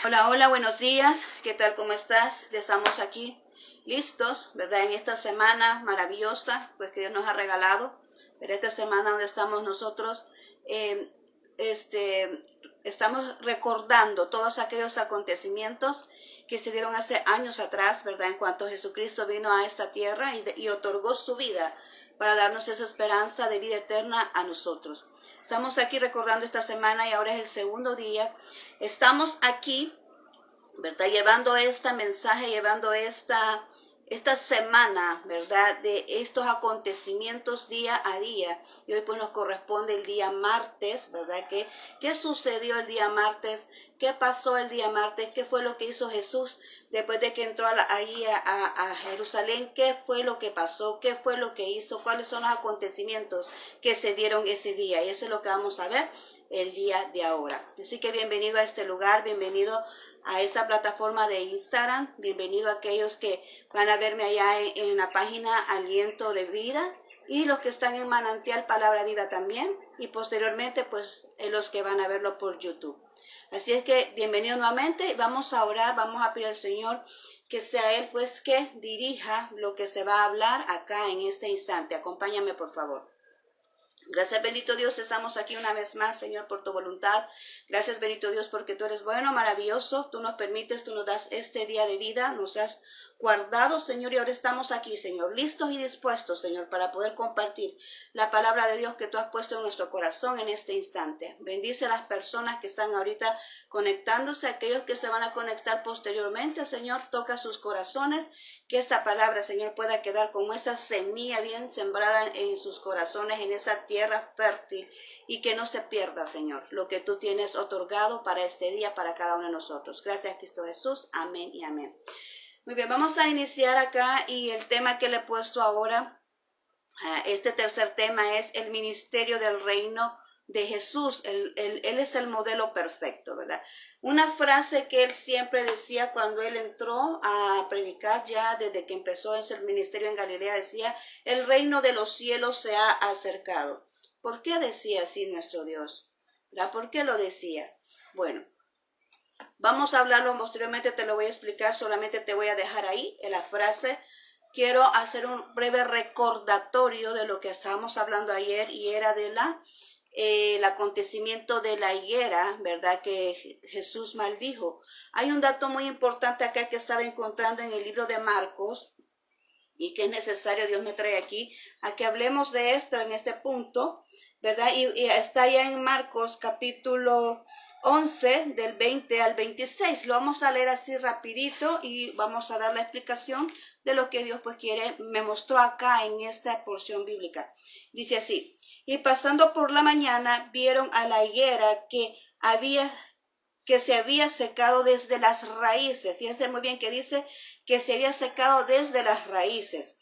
Hola, hola, buenos días. ¿Qué tal? ¿Cómo estás? Ya estamos aquí listos, ¿verdad? En esta semana maravillosa, pues que Dios nos ha regalado. Pero esta semana donde estamos nosotros, eh, este, estamos recordando todos aquellos acontecimientos que se dieron hace años atrás, ¿verdad? En cuanto Jesucristo vino a esta tierra y otorgó su vida para darnos esa esperanza de vida eterna a nosotros. Estamos aquí recordando esta semana y ahora es el segundo día. Estamos aquí, ¿verdad? Llevando este mensaje, llevando esta semana, ¿verdad? De estos acontecimientos día a día. Y hoy pues nos corresponde el día martes, ¿verdad? ¿Qué sucedió el día martes? ¿Qué pasó el día martes? ¿Qué fue lo que hizo Jesús después de que entró ahí a Jerusalén? ¿Qué fue lo que pasó? ¿Qué fue lo que hizo? ¿Cuáles son los acontecimientos que se dieron ese día? Y eso es lo que vamos a ver el día de ahora. Así que bienvenido a este lugar, bienvenido a esta plataforma de Instagram, bienvenido a aquellos que van a verme allá en la página Aliento de Vida y los que están en Manantial Palabra Viva también y posteriormente pues los que van a verlo por YouTube. Así es que bienvenido nuevamente, vamos a orar, vamos a pedir al Señor que sea Él pues que dirija lo que se va a hablar acá en este instante. Acompáñame por favor. Gracias, bendito Dios, estamos aquí una vez más, Señor, por tu voluntad. Gracias, bendito Dios, porque tú eres bueno, maravilloso. Tú nos permites, tú nos das este día de vida, nos has guardado, Señor, y ahora estamos aquí, Señor, listos y dispuestos, Señor, para poder compartir la palabra de Dios que tú has puesto en nuestro corazón en este instante. Bendice a las personas que están ahorita conectándose, aquellos que se van a conectar posteriormente, Señor, toca sus corazones, que esta palabra, Señor, pueda quedar como esa semilla bien sembrada en sus corazones, en esa tierra fértil, y que no se pierda, Señor, lo que tú tienes otorgado para este día, para cada uno de nosotros. Gracias, Cristo Jesús. Amén y amén. Muy bien, vamos a iniciar acá y el tema que le he puesto ahora, este tercer tema es el ministerio del reino de Jesús. Él es el modelo perfecto, ¿verdad? Una frase que él siempre decía cuando él entró a predicar ya desde que empezó en su ministerio en Galilea, decía, el reino de los cielos se ha acercado. ¿Por qué decía así nuestro Dios? ¿Verdad? ¿Por qué lo decía? Bueno, vamos a hablarlo posteriormente, te lo voy a explicar, solamente te voy a dejar ahí en la frase. Quiero hacer un breve recordatorio de lo que estábamos hablando ayer y era de el acontecimiento de la higuera, ¿verdad? Que Jesús maldijo. Hay un dato muy importante acá que estaba encontrando en el libro de Marcos y que es necesario, Dios me trae aquí, a que hablemos de esto en este punto, ¿verdad? Y está allá en Marcos capítulo 11 del 20 al 26. Lo vamos a leer así rapidito y vamos a dar la explicación de lo que Dios pues quiere, me mostró acá en esta porción bíblica. Dice así, y pasando por la mañana vieron a la higuera que se había secado desde las raíces. Fíjense muy bien que dice que se había secado desde las raíces.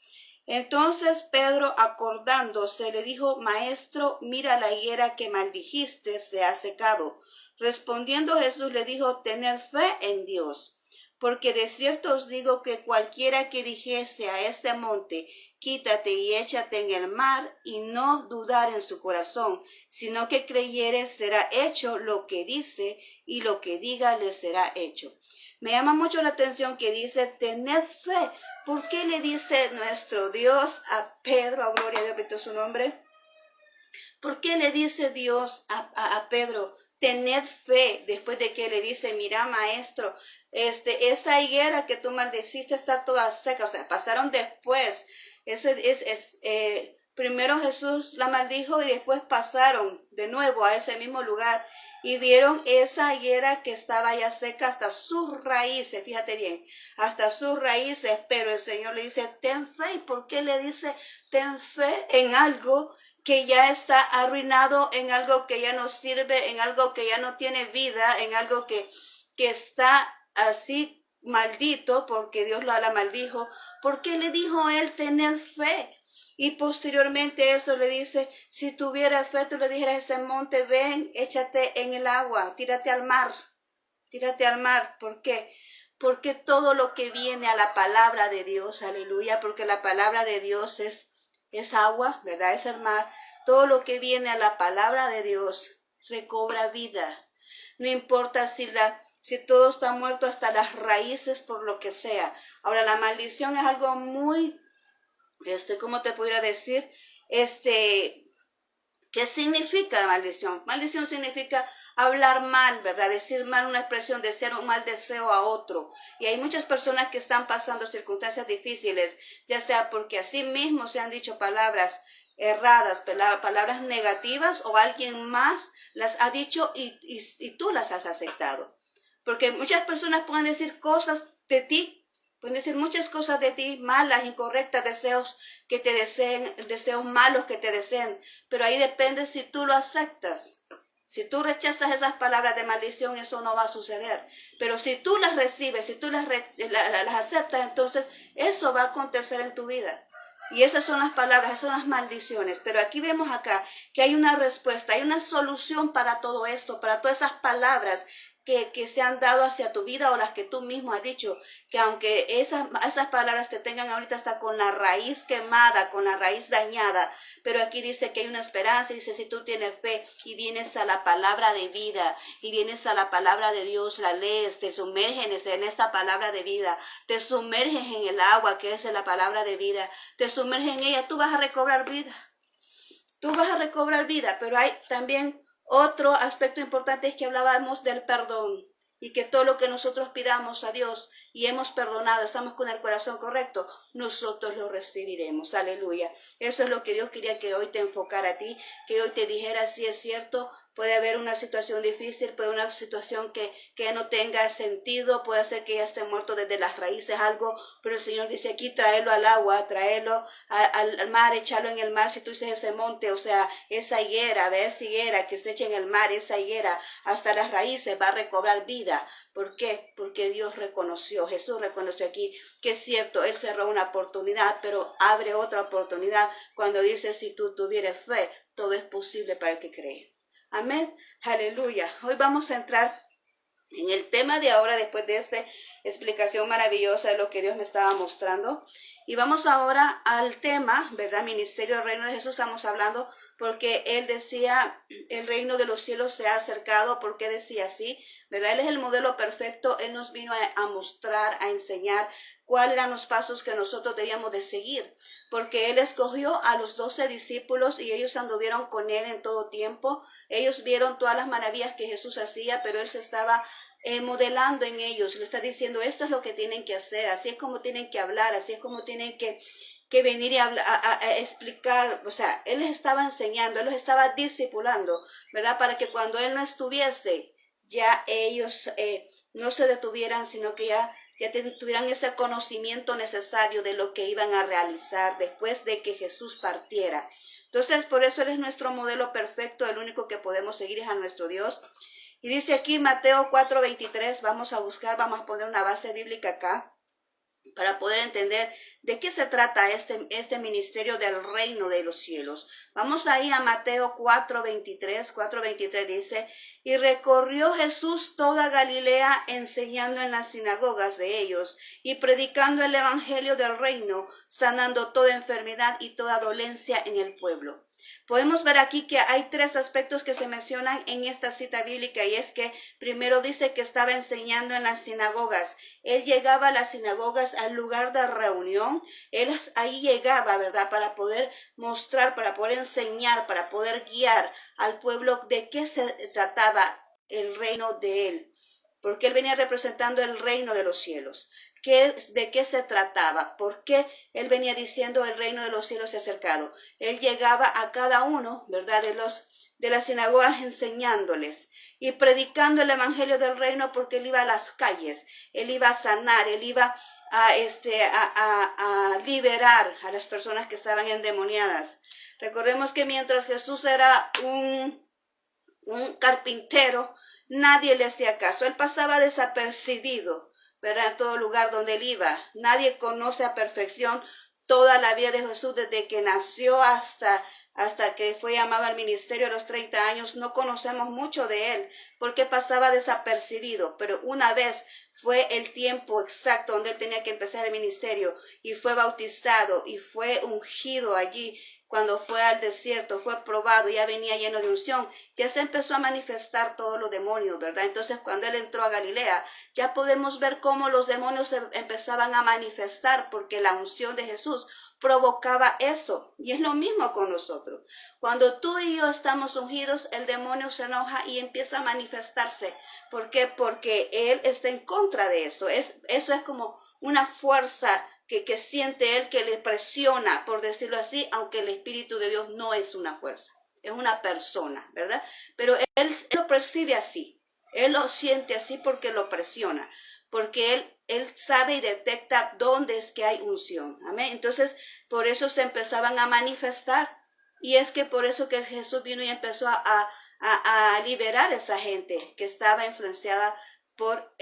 Entonces Pedro, acordándose, le dijo, Maestro, mira la higuera que maldijiste, se ha secado. Respondiendo Jesús le dijo, tened fe en Dios, porque de cierto os digo que cualquiera que dijese a este monte, quítate y échate en el mar, y no dudar en su corazón, sino que creyere, será hecho lo que dice, y lo que diga le será hecho. Me llama mucho la atención que dice, tened fe. ¿Por qué le dice nuestro Dios a Pedro, a gloria a Dios, bendito su nombre? ¿Por qué le dice Dios a Pedro, tened fe, después de que le dice, mira maestro, esa higuera que tú maldeciste está toda seca? O sea, pasaron después. Primero Jesús la maldijo y después pasaron de nuevo a ese mismo lugar y vieron esa higuera que estaba ya seca hasta sus raíces, fíjate bien, hasta sus raíces, pero el Señor le dice, ten fe. ¿Y por qué le dice, ten fe en algo que ya está arruinado, en algo que ya no sirve, en algo que ya no tiene vida, en algo que está así maldito, porque Dios la maldijo? ¿Por qué le dijo él tener fe? Y posteriormente eso le dice, si tuviera fe, tú le dijeras a ese monte, ven, échate en el agua, tírate al mar. ¿Por qué? Porque todo lo que viene a la palabra de Dios, aleluya, porque la palabra de Dios es agua, ¿verdad? Es el mar. Todo lo que viene a la palabra de Dios recobra vida. no importa si todo está muerto hasta las raíces por lo que sea. Ahora, la maldición es algo muy, ¿cómo te pudiera decir? ¿Qué significa maldición? Maldición significa hablar mal, ¿verdad? Decir mal, una expresión, desear un mal deseo a otro. Y hay muchas personas que están pasando circunstancias difíciles, ya sea porque a sí mismos se han dicho palabras erradas, palabras negativas, o alguien más las ha dicho y tú las has aceptado. Porque muchas personas pueden decir cosas de ti, pueden decir muchas cosas de ti, malas, incorrectas, deseos que te deseen, deseos malos que te deseen, pero ahí depende si tú lo aceptas. Si tú rechazas esas palabras de maldición, eso no va a suceder. Pero si tú las recibes, si tú las aceptas, entonces eso va a acontecer en tu vida. Y esas son las palabras, esas son las maldiciones. Pero aquí vemos acá que hay una respuesta, hay una solución para todo esto, para todas esas palabras que se han dado hacia tu vida o las que tú mismo has dicho, que aunque esas palabras te tengan ahorita hasta con la raíz quemada, con la raíz dañada, pero aquí dice que hay una esperanza, dice si tú tienes fe y vienes a la palabra de vida, y vienes a la palabra de Dios, la lees, te sumerges en esta palabra de vida, te sumerges en el agua que es la palabra de vida, te sumerges en ella, tú vas a recobrar vida. Tú vas a recobrar vida, pero hay también otro aspecto importante es que hablábamos del perdón y que todo lo que nosotros pidamos a Dios y hemos perdonado, estamos con el corazón correcto, nosotros lo recibiremos. Aleluya. Eso es lo que Dios quería que hoy te enfocara a ti, que hoy te dijera si es cierto. Puede haber una situación difícil, puede haber una situación que no tenga sentido, puede ser que ya esté muerto desde las raíces algo, pero el Señor dice aquí traerlo al agua, traerlo al mar, echarlo en el mar. Si tú dices ese monte, o sea, esa higuera, ¿ves? Higuera que se echa en el mar, esa higuera hasta las raíces va a recobrar vida. ¿Por qué? Porque Dios reconoció, Jesús reconoció aquí que es cierto, Él cerró una oportunidad, pero abre otra oportunidad cuando dice si tú tuvieras fe, todo es posible para el que cree. Amén, aleluya. Hoy vamos a entrar en el tema de ahora, después de esta explicación maravillosa de lo que Dios me estaba mostrando. Y vamos ahora al tema, ¿verdad? Ministerio del Reino de Jesús estamos hablando porque Él decía, el reino de los cielos se ha acercado. ¿Por qué decía así? ¿Verdad? Él es el modelo perfecto. Él nos vino a mostrar, a enseñar cuáles eran los pasos que nosotros debíamos de seguir. Porque Él escogió a los 12 discípulos y ellos anduvieron con Él en todo tiempo. Ellos vieron todas las maravillas que Jesús hacía, pero Él se estaba modelando en ellos, le está diciendo esto es lo que tienen que hacer, así es como tienen que hablar, así es como tienen que venir y a explicar. O sea, Él les estaba enseñando, Él los estaba discipulando, ¿verdad? Para que cuando Él no estuviese, ya ellos no se detuvieran, sino que ya tuvieran ese conocimiento necesario de lo que iban a realizar después de que Jesús partiera. Entonces, por eso Él es nuestro modelo perfecto, el único que podemos seguir es a nuestro Dios. Y dice aquí Mateo 4:23, vamos a poner una base bíblica acá para poder entender de qué se trata este ministerio del reino de los cielos. Vamos ahí a Mateo 4:23 dice, y recorrió Jesús toda Galilea enseñando en las sinagogas de ellos y predicando el evangelio del reino, sanando toda enfermedad y toda dolencia en el pueblo. Podemos ver aquí que hay tres aspectos que se mencionan en esta cita bíblica y es que primero dice que estaba enseñando en las sinagogas. Él llegaba a las sinagogas, al lugar de reunión. Él ahí llegaba, ¿verdad? Para poder mostrar, para poder enseñar, para poder guiar al pueblo de qué se trataba el reino de Él. Porque Él venía representando el reino de los cielos. ¿De qué se trataba? ¿Por qué Él venía diciendo el reino de los cielos se ha acercado? Él llegaba a cada uno, ¿verdad? De las sinagogas enseñándoles y predicando el evangelio del reino, porque Él iba a las calles, Él iba a sanar, Él iba a liberar a las personas que estaban endemoniadas. Recordemos que mientras Jesús era un carpintero, nadie le hacía caso. Él pasaba desapercibido, ¿verdad? En todo lugar donde Él iba. Nadie conoce a perfección toda la vida de Jesús desde que nació hasta que fue llamado al ministerio a los 30 años. No conocemos mucho de Él porque pasaba desapercibido, pero una vez fue el tiempo exacto donde Él tenía que empezar el ministerio y fue bautizado y fue ungido allí cuando fue al desierto, fue probado, ya venía lleno de unción, ya se empezó a manifestar todos los demonios, ¿verdad? Entonces cuando él entró a Galilea, ya podemos ver cómo los demonios se empezaban a manifestar porque la unción de Jesús provocaba eso. Y es lo mismo con nosotros. Cuando tú y yo estamos ungidos, el demonio se enoja y empieza a manifestarse. ¿Por qué? Porque él está en contra de eso. Eso es como una fuerza que siente él, que le presiona, por decirlo así, aunque el Espíritu de Dios no es una fuerza, es una persona, ¿verdad? Pero él lo percibe así, él lo siente así porque lo presiona, porque él sabe y detecta dónde es que hay unción, amén. Entonces, por eso se empezaban a manifestar, y es que por eso que Jesús vino y empezó a liberar a esa gente que estaba influenciada por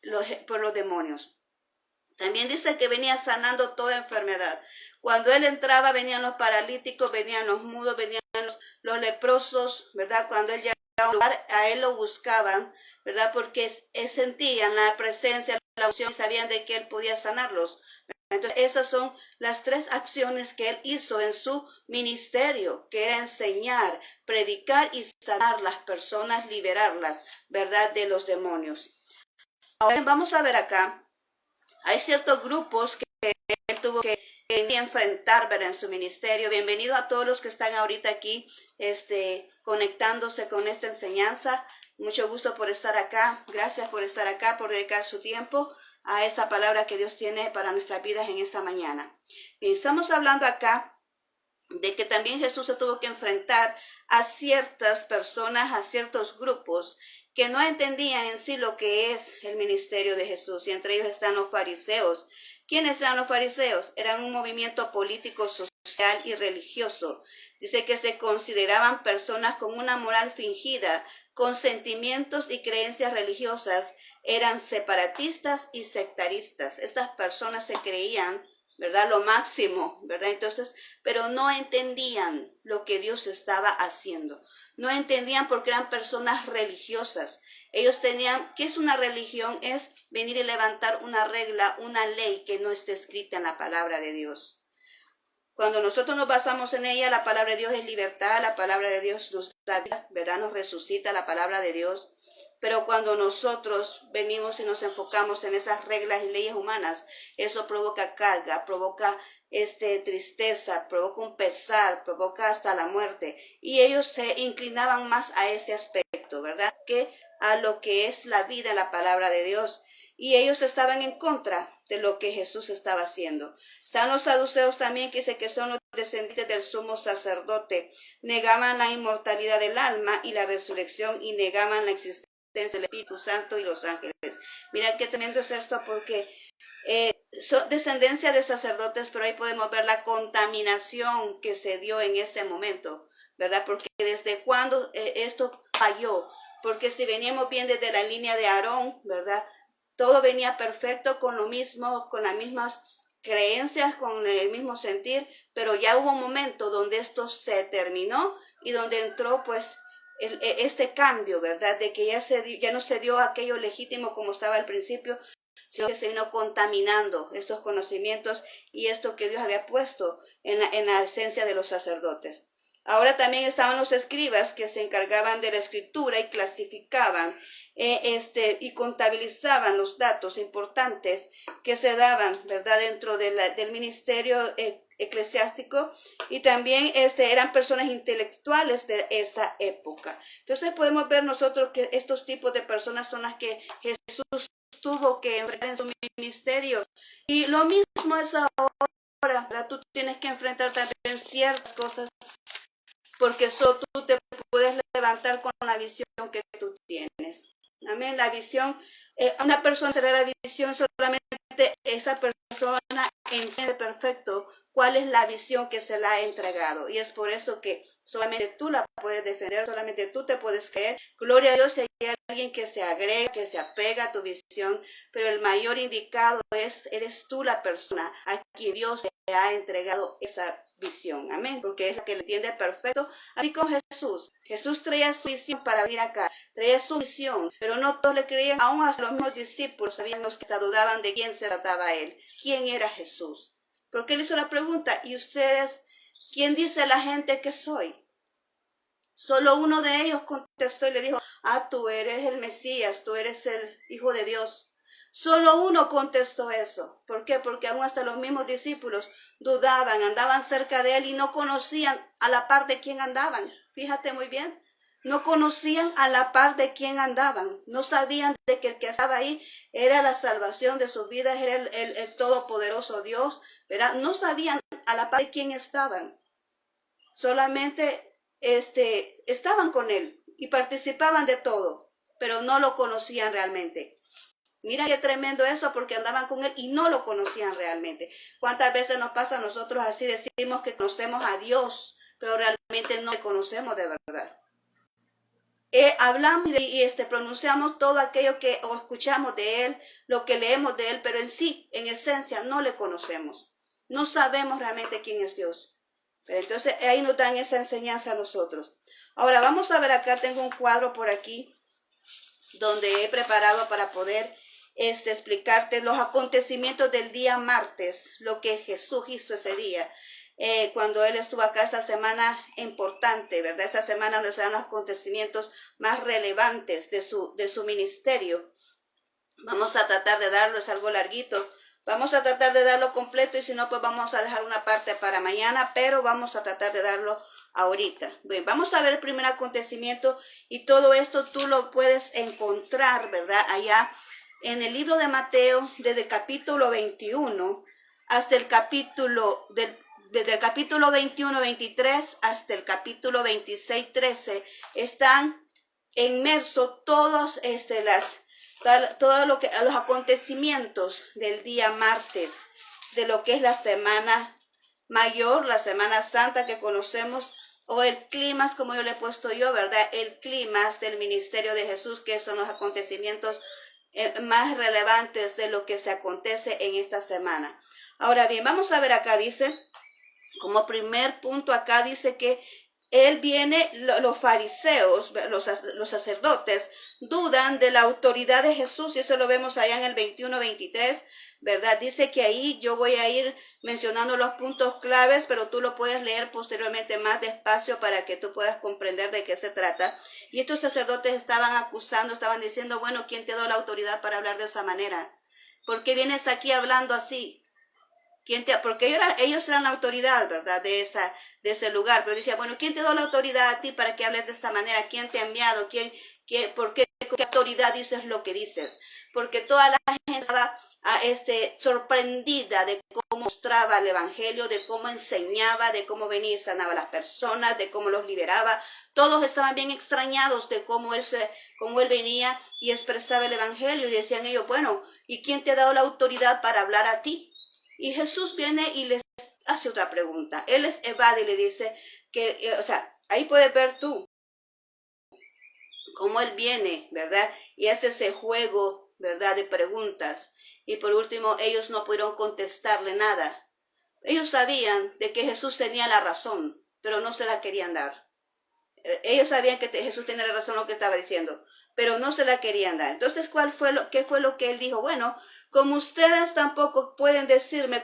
los demonios. También dice que venía sanando toda enfermedad. Cuando él entraba, venían los paralíticos, venían los mudos, venían los leprosos, ¿verdad? Cuando él llegaba a un lugar, a él lo buscaban, ¿verdad? Porque sentían la presencia, la unción y sabían de que él podía sanarlos. Entonces, esas son las tres acciones que él hizo en su ministerio, que era enseñar, predicar y sanar las personas, liberarlas, ¿verdad? De los demonios. Ahora vamos a ver acá. Hay ciertos grupos que él tuvo que enfrentar, ¿verdad? En su ministerio. Bienvenido a todos los que están ahorita aquí conectándose con esta enseñanza. Mucho gusto por estar acá. Gracias por estar acá, por dedicar su tiempo a esta palabra que Dios tiene para nuestras vidas en esta mañana. Bien, estamos hablando acá de que también Jesús se tuvo que enfrentar a ciertas personas, a ciertos grupos que no entendían en sí lo que es el ministerio de Jesús, y entre ellos están los fariseos. ¿Quiénes eran los fariseos? Eran un movimiento político, social y religioso. Dice que se consideraban personas con una moral fingida, con sentimientos y creencias religiosas, eran separatistas y sectaristas. Estas personas se creían, ¿verdad? Lo máximo, ¿verdad? Entonces, pero no entendían lo que Dios estaba haciendo. No entendían porque eran personas religiosas. Ellos tenían, ¿qué es una religión? Es venir y levantar una regla, una ley que no esté escrita en la palabra de Dios. Cuando nosotros nos basamos en ella, la palabra de Dios es libertad, la palabra de Dios nos da vida, ¿verdad? Nos resucita la palabra de Dios. Pero cuando nosotros venimos y nos enfocamos en esas reglas y leyes humanas, eso provoca carga, provoca tristeza, provoca un pesar, provoca hasta la muerte. Y ellos se inclinaban más a ese aspecto, ¿verdad? Que a lo que es la vida en la palabra de Dios. Y ellos estaban en contra de lo que Jesús estaba haciendo. Están los saduceos también, que dice que son los descendientes del sumo sacerdote. Negaban la inmortalidad del alma y la resurrección, y negaban la existencia del Espíritu Santo y los ángeles. Mira qué tremendo es esto, porque son descendencia de sacerdotes, pero ahí podemos ver la contaminación que se dio en este momento, ¿verdad? Porque desde cuando esto falló, porque si veníamos bien desde la línea de Aarón, ¿verdad? Todo venía perfecto, con lo mismo, con las mismas creencias, con el mismo sentir, pero ya hubo un momento donde esto se terminó y donde entró pues este cambio, ¿verdad? De que ya no se dio aquello legítimo como estaba al principio, sino que se vino contaminando estos conocimientos y esto que Dios había puesto en la esencia de los sacerdotes. Ahora también estaban los escribas, que se encargaban de la escritura y clasificaban y contabilizaban los datos importantes que se daban, ¿verdad? Dentro del ministerio eclesiástico, y también eran personas intelectuales de esa época. Entonces podemos ver nosotros que estos tipos de personas son las que Jesús tuvo que enfrentar en su ministerio. Y lo mismo es ahora, ¿verdad? Tú tienes que enfrentar también ciertas cosas, porque solo tú te puedes levantar con la visión que tú tienes. Amén. La visión, una persona se da la visión, solamente esa persona entiende perfecto cuál es la visión que se le ha entregado. Y es por eso que solamente tú la puedes defender, solamente tú te puedes creer. Gloria a Dios si hay alguien que se agrega, que se apega a tu visión, pero el mayor indicado eres tú la persona a quien Dios le ha entregado esa visión, amén, porque es la que le entiende perfecto. Así como Jesús traía su visión para venir acá, traía su visión, pero no todos le creían, aún hasta los mismos discípulos sabían los que dudaban de quién se trataba él, quién era Jesús, porque él hizo la pregunta, ¿y ustedes ¿quién dice la gente que soy? Solo uno de ellos contestó y le dijo, tú eres el Mesías, tú eres el Hijo de Dios. Solo uno contestó eso. ¿Por qué? Porque aún hasta los mismos discípulos dudaban, andaban cerca de él y no conocían a la par de quién andaban. Fíjate muy bien. No conocían a la par de quién andaban. No sabían de que el que estaba ahí era la salvación de sus vidas, era el todopoderoso Dios, ¿verdad? No sabían a la par de quién estaban. Solamente estaban con él y participaban de todo, pero no lo conocían realmente. Mira qué tremendo eso, porque andaban con él y no lo conocían realmente. ¿Cuántas veces nos pasa a nosotros así? Decimos que conocemos a Dios, pero realmente no le conocemos de verdad. Hablamos y pronunciamos todo aquello que o escuchamos de él, lo que leemos de él, pero en sí, en esencia, no le conocemos. No sabemos realmente quién es Dios. Pero entonces ahí nos dan esa enseñanza a nosotros. Ahora vamos a ver acá, tengo un cuadro por aquí donde he preparado para poder explicarte los acontecimientos del día martes, lo que Jesús hizo ese día. Cuando él estuvo acá esta semana importante, ¿verdad? Esta semana donde se dan los acontecimientos más relevantes de su ministerio. Vamos a tratar de darlo, es algo larguito. Vamos a tratar de darlo completo y si no, pues vamos a dejar una parte para mañana, pero vamos a tratar de darlo ahorita. Bien, vamos a ver el primer acontecimiento y todo esto tú lo puedes encontrar, ¿verdad? Allá en el libro de Mateo, desde el capítulo 21 hasta el capítulo desde el capítulo 21, 23 hasta el capítulo 26, 13, están inmersos todos todo lo que los acontecimientos del día martes, de lo que es la semana mayor, la semana santa que conocemos, o el clímax, como yo le he puesto yo, ¿verdad? El clímax del ministerio de Jesús, que son los acontecimientos más relevantes de lo que se acontece en esta semana. Ahora bien, vamos a ver acá, dice, como primer punto acá dice que él viene, los fariseos, los sacerdotes, dudan de la autoridad de Jesús, y eso lo vemos allá en el 21, 23, ¿verdad? Dice que ahí yo voy a ir mencionando los puntos claves, pero tú lo puedes leer posteriormente más despacio para que tú puedas comprender de qué se trata. Y estos sacerdotes estaban acusando, estaban diciendo, bueno, ¿quién te dio la autoridad para hablar de esa manera? ¿Por qué vienes aquí hablando así? Porque ellos eran la autoridad, ¿verdad? De ese lugar. Pero decía, bueno, ¿quién te dio la autoridad a ti para que hables de esta manera? ¿Quién te ha enviado? ¿Por qué autoridad dices lo que dices? Porque toda la gente estaba sorprendida de cómo mostraba el evangelio, de cómo enseñaba, de cómo venía y sanaba a las personas, de cómo los liberaba. Todos estaban bien extrañados de cómo él venía y expresaba el evangelio. Y decían ellos, bueno, ¿y quién te ha dado la autoridad para hablar a ti? Y Jesús viene y les hace otra pregunta. Él les evade y le dice que, ahí puedes ver tú cómo él viene, ¿verdad? Y hace ese juego, ¿verdad? De preguntas. Y por último, ellos no pudieron contestarle nada. Ellos sabían de que Jesús tenía la razón, pero no se la querían dar. Ellos sabían que Jesús tenía la razón en lo que estaba diciendo, pero no se la querían dar. Entonces, ¿qué fue lo que él dijo? Bueno, como ustedes tampoco pueden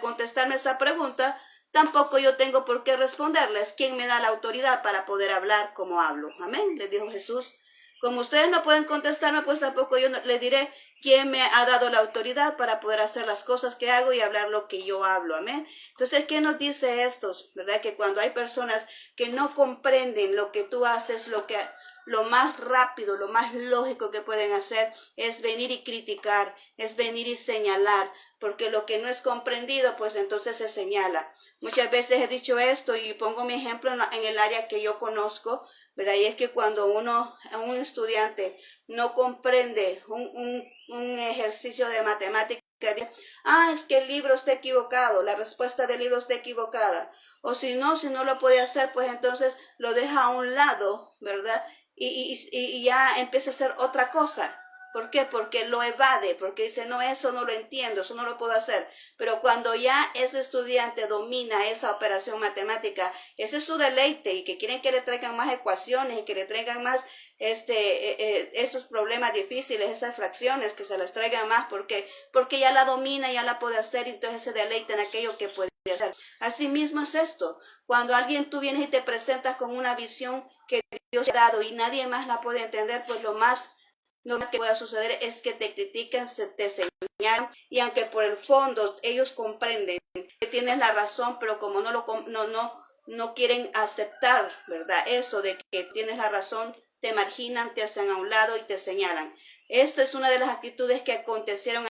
contestarme esa pregunta, tampoco yo tengo por qué responderles. ¿Quién me da la autoridad para poder hablar como hablo? Amén, les dijo Jesús. Como ustedes no pueden contestarme, pues tampoco yo les diré quién me ha dado la autoridad para poder hacer las cosas que hago y hablar lo que yo hablo. Amén. Entonces, ¿qué nos dice esto? ¿Verdad? Que cuando hay personas que no comprenden lo que tú haces, lo más rápido, lo más lógico que pueden hacer es venir y criticar, es venir y señalar, porque lo que no es comprendido, pues entonces se señala. Muchas veces he dicho esto y pongo mi ejemplo en el área que yo conozco, ¿verdad? Y es que cuando un estudiante no comprende un ejercicio de matemática, dice, es que el libro está equivocado, la respuesta del libro está equivocada. O si no lo puede hacer, pues entonces lo deja a un lado, ¿verdad? Y ya empieza a hacer otra cosa. ¿Por qué? Porque lo evade, porque dice, no, eso no lo entiendo, eso no lo puedo hacer. Pero cuando ya ese estudiante domina esa operación matemática, ese es su deleite, y que quieren que le traigan más ecuaciones y que le traigan más esos problemas difíciles, esas fracciones, que se las traigan más, porque ya la domina, ya la puede hacer, y entonces se deleita en aquello que puede hacer. Asimismo es esto, cuando alguien tú vienes y te presentas con una visión que Dios te ha dado y nadie más la puede entender, pues lo más normal que pueda suceder es que te critiquen, te señalan, y aunque por el fondo ellos comprenden que tienes la razón, pero como no quieren aceptar, ¿verdad? Eso de que tienes la razón, te marginan, te hacen a un lado y te señalan. Esta es una de las actitudes que acontecieron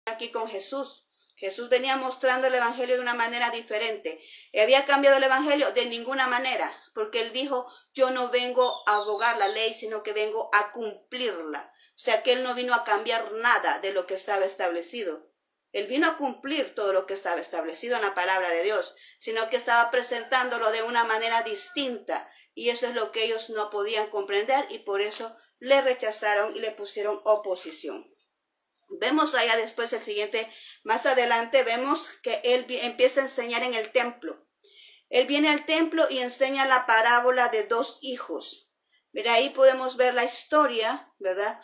aquí con Jesús. Jesús venía mostrando el evangelio de una manera diferente. ¿Había cambiado el evangelio? De ninguna manera, porque él dijo, yo no vengo a abogar la ley, sino que vengo a cumplirla. O sea que él no vino a cambiar nada de lo que estaba establecido. Él vino a cumplir todo lo que estaba establecido en la palabra de Dios, sino que estaba presentándolo de una manera distinta. Y eso es lo que ellos no podían comprender y por eso le rechazaron y le pusieron oposición. Vemos allá después el siguiente, más adelante vemos que él empieza a enseñar en el templo. Él viene al templo y enseña la parábola de dos hijos. Mira, ahí podemos ver la historia, ¿verdad?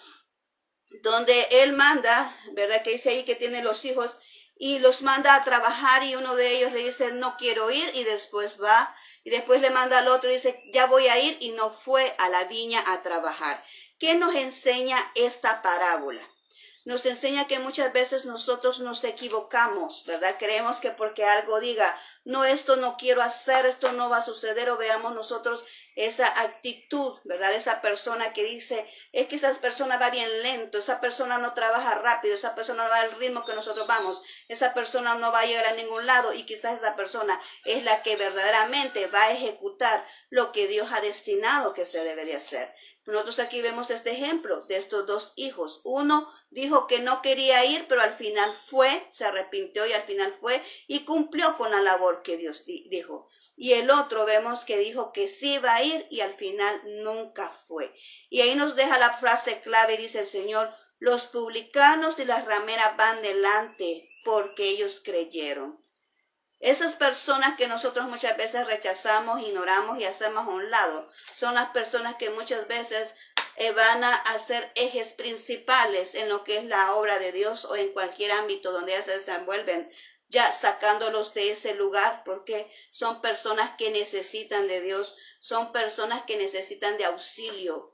Donde él manda, ¿verdad? Que dice ahí que tiene los hijos y los manda a trabajar y uno de ellos le dice, no quiero ir, y después va. Y después le manda al otro y dice, ya voy a ir, y no fue a la viña a trabajar. ¿Qué nos enseña esta parábola? Nos enseña que muchas veces nosotros nos equivocamos, ¿verdad? Creemos que porque algo diga, no, esto no quiero hacer, esto no va a suceder, o veamos nosotros esa actitud, ¿verdad? Esa persona que dice, es que esa persona va bien lento, esa persona no trabaja rápido, esa persona no va al ritmo que nosotros vamos, esa persona no va a llegar a ningún lado, y quizás esa persona es la que verdaderamente va a ejecutar lo que Dios ha destinado que se debe de hacer. Nosotros aquí vemos este ejemplo de estos dos hijos. Uno dijo que no quería ir, pero al final fue, se arrepintió y al final fue y cumplió con la labor que Dios dijo. Y el otro vemos que dijo que sí iba a ir y al final nunca fue. Y ahí nos deja la frase clave, dice el Señor, los publicanos y las rameras van delante porque ellos creyeron. Esas personas que nosotros muchas veces rechazamos, ignoramos y hacemos a un lado, son las personas que muchas veces van a ser ejes principales en lo que es la obra de Dios o en cualquier ámbito donde ellas se desenvuelven, ya sacándolos de ese lugar, porque son personas que necesitan de Dios, son personas que necesitan de auxilio.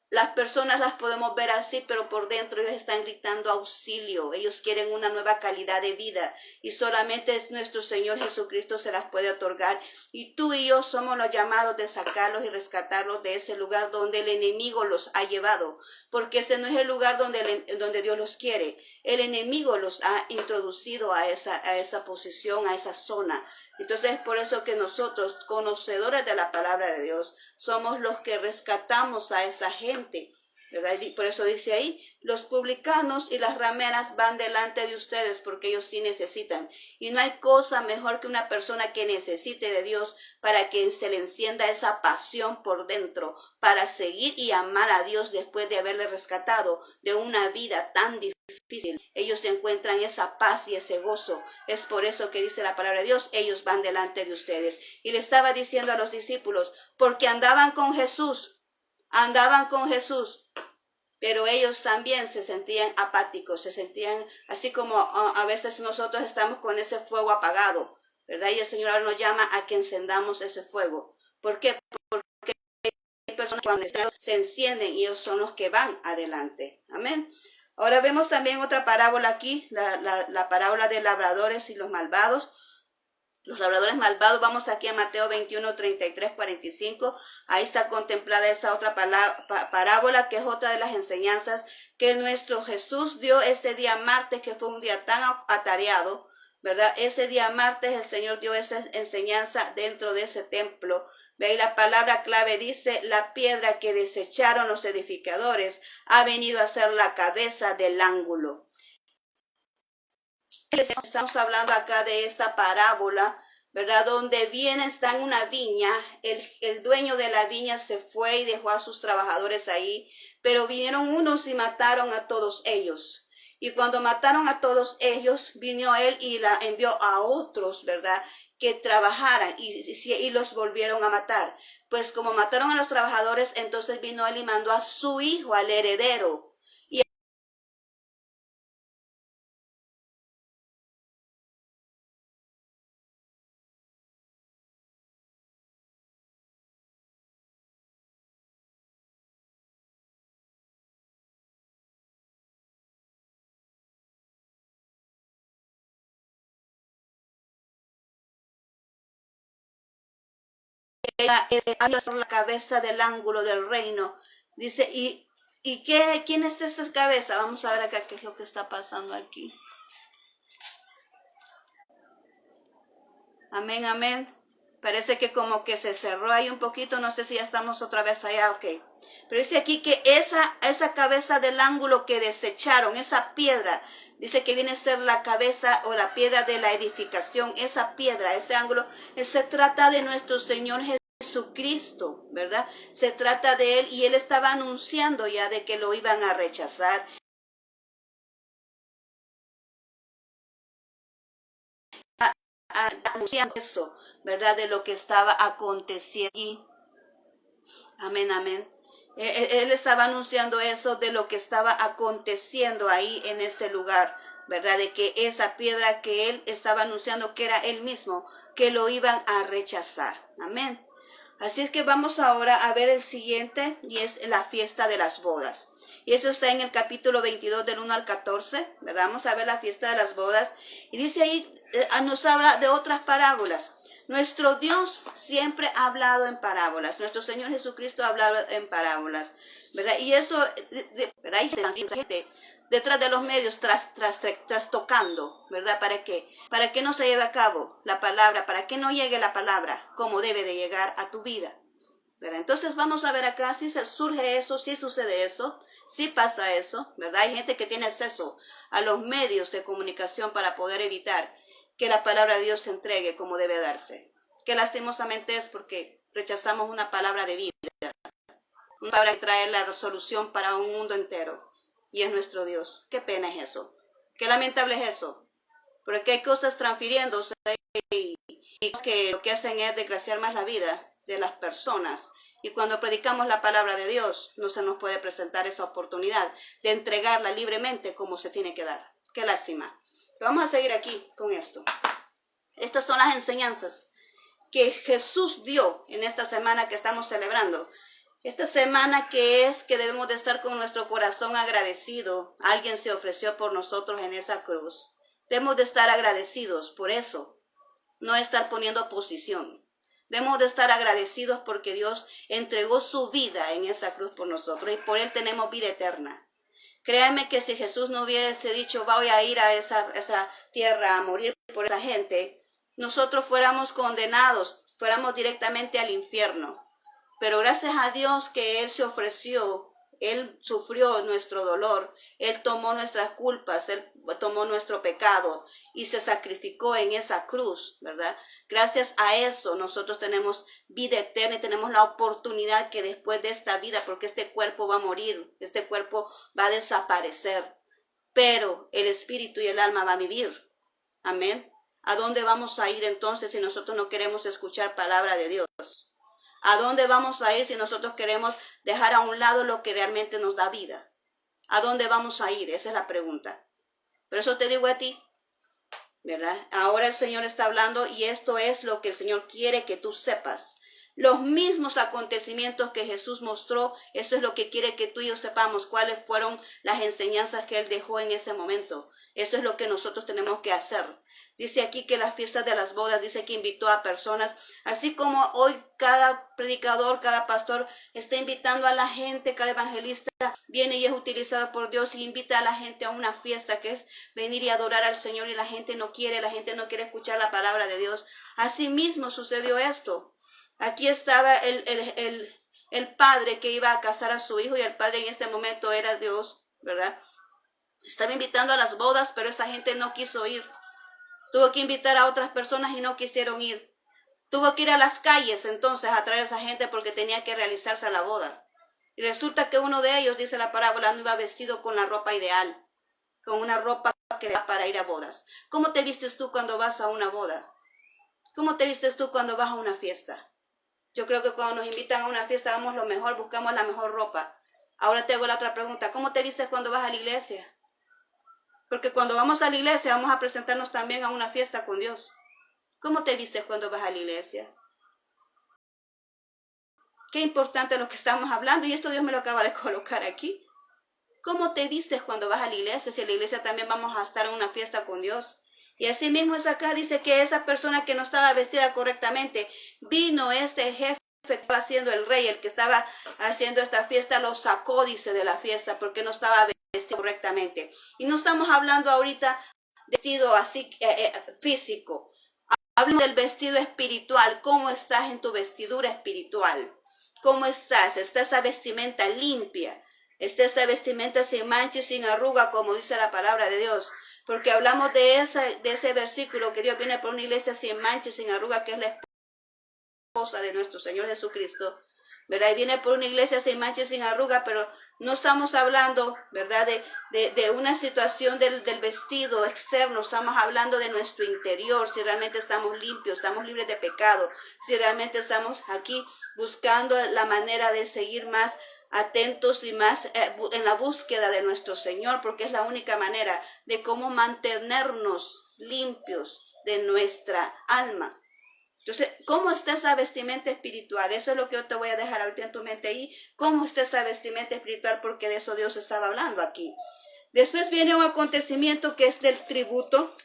Las personas las podemos ver así, pero por dentro ellos están gritando auxilio. Ellos quieren una nueva calidad de vida y solamente nuestro Señor Jesucristo se las puede otorgar. Y tú y yo somos los llamados de sacarlos y rescatarlos de ese lugar donde el enemigo los ha llevado. Porque ese no es el lugar donde Dios los quiere. El enemigo los ha introducido a esa posición, a esa zona. Entonces es por eso que nosotros, conocedores de la palabra de Dios, somos los que rescatamos a esa gente, ¿verdad? Y por eso dice ahí, los publicanos y las rameras van delante de ustedes porque ellos sí necesitan. Y no hay cosa mejor que una persona que necesite de Dios para que se le encienda esa pasión por dentro, para seguir y amar a Dios después de haberle rescatado de una vida tan difícil. Ellos encuentran esa paz y ese gozo. Es por eso que dice la palabra de Dios, ellos van delante de ustedes. Y le estaba diciendo a los discípulos, porque andaban con Jesús, pero ellos también se sentían apáticos, se sentían así como a veces nosotros estamos con ese fuego apagado, ¿verdad? Y el Señor ahora nos llama a que encendamos ese fuego. ¿Por qué? Porque hay personas que cuando se encienden y ellos son los que van adelante. Amén. Ahora vemos también otra parábola aquí, la parábola de labradores y los malvados. Los labradores malvados, vamos aquí a Mateo 21, 33, 45. Ahí está contemplada esa otra parábola, que es otra de las enseñanzas que nuestro Jesús dio ese día martes, que fue un día tan atareado, ¿verdad? Ese día martes el Señor dio esa enseñanza dentro de ese templo. Ve, la palabra clave dice, la piedra que desecharon los edificadores ha venido a ser la cabeza del ángulo. Estamos hablando acá de esta parábola, ¿verdad? Donde está en una viña, el dueño de la viña se fue y dejó a sus trabajadores ahí, pero vinieron unos y mataron a todos ellos. Y cuando mataron a todos ellos, vino él y la envió a otros, ¿verdad? Que trabajaran y los volvieron a matar. Pues como mataron a los trabajadores, entonces vino él y mandó a su hijo, al heredero, la cabeza del ángulo del reino. Dice, ¿quién es esa cabeza? Vamos a ver acá qué es lo que está pasando aquí. Amén, amén. Parece que como que se cerró ahí un poquito, no sé si ya estamos otra vez allá, ok. Pero dice aquí que esa cabeza del ángulo que desecharon, esa piedra, dice que viene a ser la cabeza o la piedra de la edificación, esa piedra, ese ángulo, se trata de nuestro Señor Jesucristo, ¿verdad? Se trata de Él y Él estaba anunciando ya de que lo iban a rechazar. Anunciando eso, ¿verdad? De lo que estaba aconteciendo allí. Amén, amén. Él estaba anunciando eso de lo que estaba aconteciendo ahí en ese lugar, ¿verdad? De que esa piedra que él estaba anunciando que era él mismo, que lo iban a rechazar. Amén. Así es que vamos ahora a ver el siguiente y es la fiesta de las bodas. Y eso está en el capítulo 22 del 1 al 14, ¿verdad? Vamos a ver la fiesta de las bodas. Y dice ahí, nos habla de otras parábolas. Nuestro Dios siempre ha hablado en parábolas. Nuestro Señor Jesucristo ha hablado en parábolas, ¿verdad? Y eso, ¿verdad? Hay gente detrás de los medios trastocando, ¿verdad? ¿Para qué? Para que no se lleve a cabo la palabra, para que no llegue la palabra como debe de llegar a tu vida, ¿verdad? Entonces vamos a ver acá si surge eso, si sucede eso, si pasa eso, ¿verdad? Hay gente que tiene acceso a los medios de comunicación para poder evitar que la palabra de Dios se entregue como debe darse. Que lastimosamente es porque rechazamos una palabra de vida, una palabra que trae la resolución para un mundo entero. Y es nuestro Dios. Qué pena es eso. Qué lamentable es eso. Porque hay cosas transfiriéndose y que lo que hacen es desgraciar más la vida de las personas. Y cuando predicamos la palabra de Dios, no se nos puede presentar esa oportunidad de entregarla libremente como se tiene que dar. Qué lástima. Vamos a seguir aquí con esto. Estas son las enseñanzas que Jesús dio en esta semana que estamos celebrando. Esta semana que es que debemos de estar con nuestro corazón agradecido. Alguien se ofreció por nosotros en esa cruz. Debemos de estar agradecidos por eso. No estar poniendo posición. Debemos de estar agradecidos porque Dios entregó su vida en esa cruz por nosotros y por Él tenemos vida eterna. Créanme que si Jesús no hubiese dicho, voy a ir a esa tierra a morir por esa gente, nosotros fuéramos condenados, fuéramos directamente al infierno. Pero gracias a Dios que Él se ofreció, Él sufrió nuestro dolor, Él tomó nuestras culpas, Él tomó nuestro pecado y se sacrificó en esa cruz, ¿verdad? Gracias a eso nosotros tenemos vida eterna y tenemos la oportunidad que después de esta vida, porque este cuerpo va a morir, este cuerpo va a desaparecer, pero el espíritu y el alma van a vivir. Amén. ¿A dónde vamos a ir entonces si nosotros no queremos escuchar palabra de Dios? ¿A dónde vamos a ir si nosotros queremos dejar a un lado lo que realmente nos da vida? ¿A dónde vamos a ir? Esa es la pregunta. Por eso te digo a ti, ¿verdad? Ahora el Señor está hablando y esto es lo que el Señor quiere que tú sepas. Los mismos acontecimientos que Jesús mostró, eso es lo que quiere que tú y yo sepamos, cuáles fueron las enseñanzas que Él dejó en ese momento. Eso es lo que nosotros tenemos que hacer. Dice aquí que las fiestas de las bodas, dice que invitó a personas, así como hoy cada predicador, cada pastor está invitando a la gente, cada evangelista viene y es utilizado por Dios y invita a la gente a una fiesta que es venir y adorar al Señor y la gente no quiere escuchar la palabra de Dios. Así mismo sucedió esto. Aquí estaba el padre que iba a casar a su hijo y el padre en este momento era Dios, ¿verdad? Estaba invitando a las bodas, pero esa gente no quiso ir. Tuvo que invitar a otras personas y no quisieron ir. Tuvo que ir a las calles entonces a traer a esa gente porque tenía que realizarse la boda. Y resulta que uno de ellos, dice la parábola, no iba vestido con la ropa ideal, con una ropa que da para ir a bodas. ¿Cómo te vistes tú cuando vas a una boda? ¿Cómo te vistes tú cuando vas a una fiesta? Yo creo que cuando nos invitan a una fiesta vamos lo mejor, buscamos la mejor ropa. Ahora te hago la otra pregunta. ¿Cómo te vistes cuando vas a la iglesia? Porque cuando vamos a la iglesia vamos a presentarnos también a una fiesta con Dios. ¿Cómo te vistes cuando vas a la iglesia? Qué importante lo que estamos hablando y esto Dios me lo acaba de colocar aquí. ¿Cómo te vistes cuando vas a la iglesia? Si en la iglesia también vamos a estar en una fiesta con Dios. Y así mismo es acá, dice que esa persona que no estaba vestida correctamente, vino este jefe estaba haciendo el rey, el que estaba haciendo esta fiesta, lo sacó, dice, de la fiesta porque no estaba vestido correctamente. Y no estamos hablando ahorita de vestido así físico. Hablamos del vestido espiritual. ¿Cómo estás en tu vestidura espiritual? ¿Cómo estás? ¿Está esa vestimenta limpia? ¿Está esa vestimenta sin mancha y sin arruga, como dice la palabra de Dios? Porque hablamos de ese versículo, que Dios viene por una iglesia sin mancha y sin arruga, que es la esposa de nuestro Señor Jesucristo, ¿verdad? Y viene por una iglesia sin mancha y sin arruga, pero no estamos hablando, ¿verdad?, de una situación del vestido externo. Estamos hablando de nuestro interior, si realmente estamos limpios, estamos libres de pecado, si realmente estamos aquí buscando la manera de seguir más atentos y más en la búsqueda de nuestro Señor, porque es la única manera de cómo mantenernos limpios de nuestra alma. Entonces, ¿cómo está esa vestimenta espiritual? Eso es lo que yo te voy a dejar ahorita en tu mente ahí. ¿Cómo está esa vestimenta espiritual? Porque de eso Dios estaba hablando aquí. Después viene un acontecimiento que es del tributo.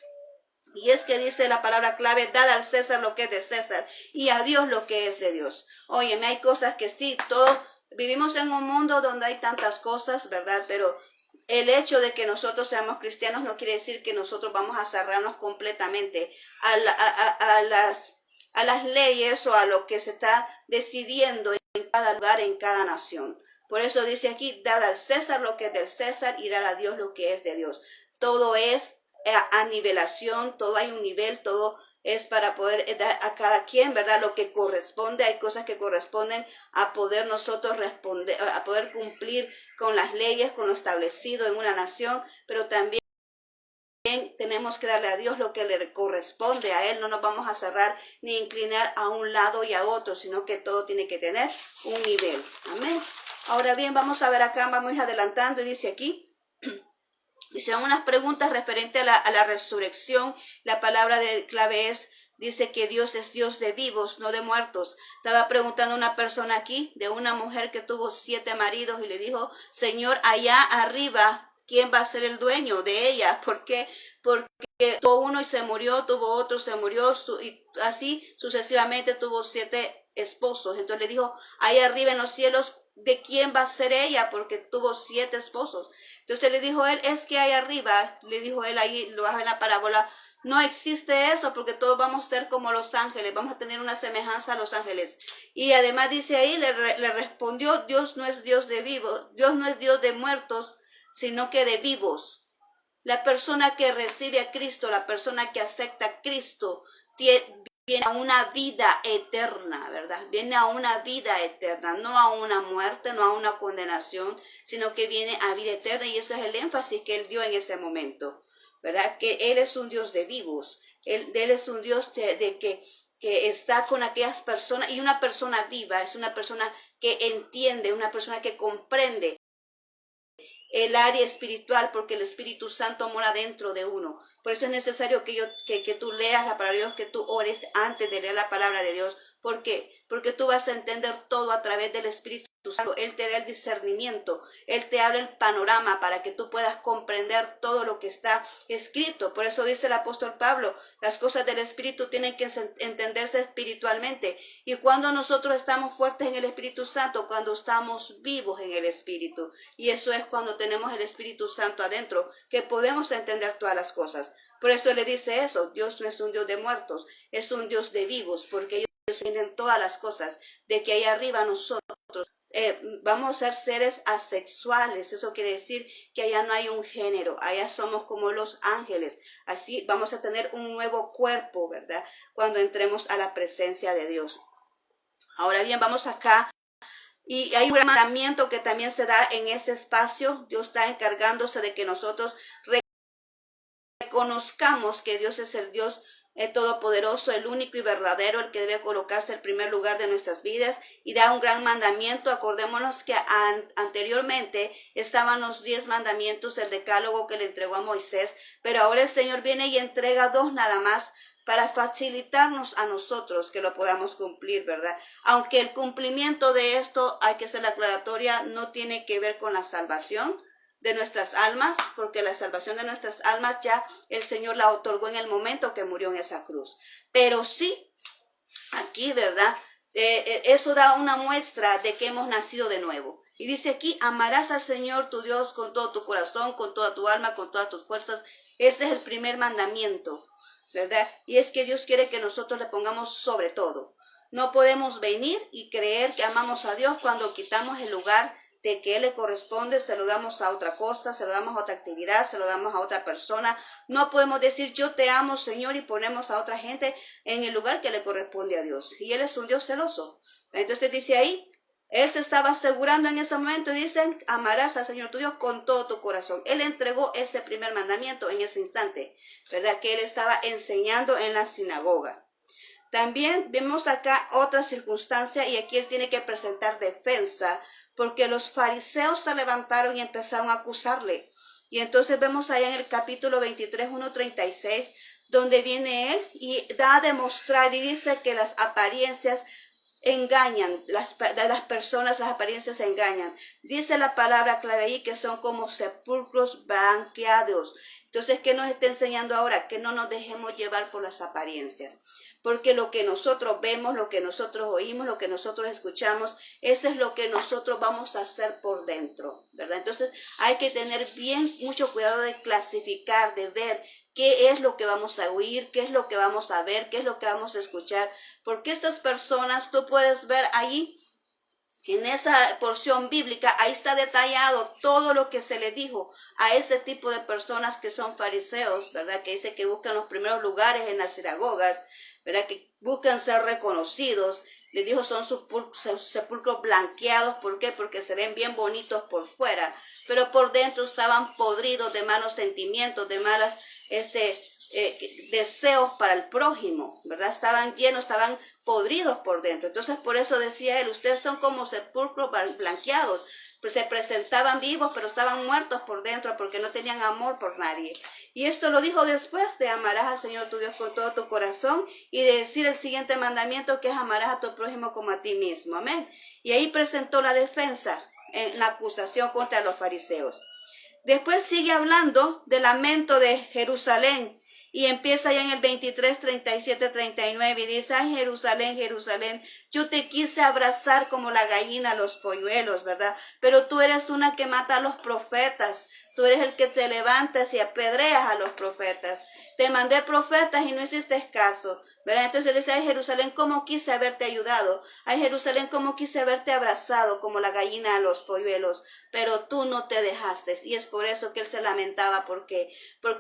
Y es que dice la palabra clave: dad al César lo que es de César y a Dios lo que es de Dios. Óyeme, hay cosas que sí, todos vivimos en un mundo donde hay tantas cosas, ¿verdad? Pero el hecho de que nosotros seamos cristianos no quiere decir que nosotros vamos a cerrarnos completamente a las leyes o a lo que se está decidiendo en cada lugar, en cada nación. Por eso dice aquí: dad al César lo que es del César y dad a Dios lo que es de Dios. Todo es a nivelación, todo hay un nivel, todo es para poder dar a cada quien, ¿verdad?, lo que corresponde. Hay cosas que corresponden a poder nosotros responder, a poder cumplir con las leyes, con lo establecido en una nación, pero también tenemos que darle a Dios lo que le corresponde a Él. No nos vamos a cerrar ni inclinar a un lado y a otro, sino que todo tiene que tener un nivel. Amén. Ahora bien, vamos a ver acá, vamos a ir adelantando, y dice aquí, dice unas preguntas referentes a la resurrección. La palabra de clave dice que Dios es Dios de vivos, no de muertos. Estaba preguntando una persona aquí de una mujer que tuvo 7 maridos y le dijo: Señor, allá arriba, ¿quién va a ser el dueño de ella? ¿Por qué? Porque tuvo uno y se murió, tuvo otro, se murió, y así sucesivamente tuvo 7 esposos. Entonces le dijo: allá arriba en los cielos, ¿de quién va a ser ella? Porque tuvo 7 esposos. Entonces le dijo él: es que ahí arriba, le dijo él ahí, lo hace en la parábola, no existe eso, porque todos vamos a ser como los ángeles, vamos a tener una semejanza a los ángeles. Y además dice ahí, le respondió: Dios no es Dios de vivos, Dios no es Dios de muertos, sino que de vivos. La persona que recibe a Cristo, la persona que acepta a Cristo, viene a una vida eterna, ¿verdad? Viene a una vida eterna, no a una muerte, no a una condenación, sino que viene a vida eterna. Y eso es el énfasis que Él dio en ese momento, ¿verdad? Que Él es un Dios de vivos, Él es un Dios que está con aquellas personas, y una persona viva es una persona que entiende, una persona que comprende el área espiritual, porque el Espíritu Santo mora dentro de uno. Por eso es necesario que tú leas la palabra de Dios, que tú ores antes de leer la palabra de Dios. ¿Por qué? Porque tú vas a entender todo a través del Espíritu Santo. Él te da el discernimiento, Él te abre el panorama para que tú puedas comprender todo lo que está escrito. Por eso dice el apóstol Pablo: las cosas del Espíritu tienen que entenderse espiritualmente. Y cuando nosotros estamos fuertes en el Espíritu Santo, cuando estamos vivos en el Espíritu, y eso es cuando tenemos el Espíritu Santo adentro, que podemos entender todas las cosas. Por eso le dice eso: Dios no es un Dios de muertos, es un Dios de vivos, porque ellos entienden todas las cosas, de que ahí arriba nosotros vamos a ser seres asexuales. Eso quiere decir que allá no hay un género, allá somos como los ángeles. Así vamos a tener un nuevo cuerpo, ¿verdad?, cuando entremos a la presencia de Dios. Ahora bien, vamos acá. Y hay un mandamiento que también se da en ese espacio. Dios está encargándose de que nosotros reconozcamos que Dios es el Dios todopoderoso, el único y verdadero, el que debe colocarse en primer lugar de nuestras vidas, y da un gran mandamiento. Acordémonos que anteriormente estaban los 10 mandamientos, el decálogo que le entregó a Moisés, pero ahora el Señor viene y entrega 2 nada más, para facilitarnos a nosotros que lo podamos cumplir, ¿verdad? Aunque el cumplimiento de esto, hay que hacer la aclaratoria, no tiene que ver con la salvación de nuestras almas, porque la salvación de nuestras almas ya el Señor la otorgó en el momento que murió en esa cruz. Pero sí, aquí, ¿verdad?, eso da una muestra de que hemos nacido de nuevo. Y dice aquí, amarás al Señor tu Dios con todo tu corazón, con toda tu alma, con todas tus fuerzas. Ese es el primer mandamiento, ¿verdad? Y es que Dios quiere que nosotros le pongamos sobre todo. No podemos venir y creer que amamos a Dios cuando quitamos el lugar de que Él le corresponde, se lo damos a otra cosa, se lo damos a otra actividad, se lo damos a otra persona. No podemos decir yo te amo, Señor, y ponemos a otra gente en el lugar que le corresponde a Dios. Y Él es un Dios celoso. Entonces dice ahí, Él se estaba asegurando en ese momento y dicen, amarás al Señor tu Dios con todo tu corazón. Él entregó ese primer mandamiento en ese instante, ¿verdad? Que Él estaba enseñando en la sinagoga. También vemos acá otra circunstancia y aquí Él tiene que presentar defensa porque los fariseos se levantaron y empezaron a acusarle. Y entonces vemos allá en el capítulo 23, 1:36, donde viene Él y da a demostrar y dice que las apariencias engañan, de las personas las apariencias engañan. Dice la palabra clave ahí que son como sepulcros blanqueados. Entonces, ¿qué nos está enseñando ahora? Que no nos dejemos llevar por las apariencias. Porque lo que nosotros vemos, lo que nosotros oímos, lo que nosotros escuchamos, eso es lo que nosotros vamos a hacer por dentro, ¿verdad? Entonces hay que tener bien mucho cuidado de clasificar, de ver qué es lo que vamos a oír, qué es lo que vamos a ver, qué es lo que vamos a escuchar. Porque estas personas, tú puedes ver allí, en esa porción bíblica, ahí está detallado todo lo que se le dijo a ese tipo de personas que son fariseos, ¿verdad? Que dice que buscan los primeros lugares en las sinagogas, ¿verdad? Que buscan ser reconocidos. Le dijo son sepulcros blanqueados. ¿Por qué? Porque se ven bien bonitos por fuera, pero por dentro estaban podridos de malos sentimientos, de malas deseos para el prójimo, ¿verdad? Estaban llenos, estaban podridos por dentro. Entonces por eso decía Él, ustedes son como sepulcros blanqueados. Pues se presentaban vivos, pero estaban muertos por dentro porque no tenían amor por nadie. Y esto lo dijo después de amarás al Señor tu Dios con todo tu corazón y de decir el siguiente mandamiento que es amarás a tu prójimo como a ti mismo. Amén. Y ahí presentó la defensa en la acusación contra los fariseos. Después sigue hablando del lamento de Jerusalén. Y empieza ya en el 23, 37, 39 y dice, ay Jerusalén, Jerusalén, yo te quise abrazar como la gallina a los polluelos, ¿verdad? Pero tú eres una que mata a los profetas, tú eres el que te levantas y apedreas a los profetas. Te mandé profetas y no hiciste caso, ¿verdad? Entonces le dice, ay Jerusalén, ¿cómo quise haberte ayudado? Ay Jerusalén, ¿cómo quise haberte abrazado como la gallina a los polluelos? Pero tú no te dejaste. Y es por eso que él se lamentaba, porque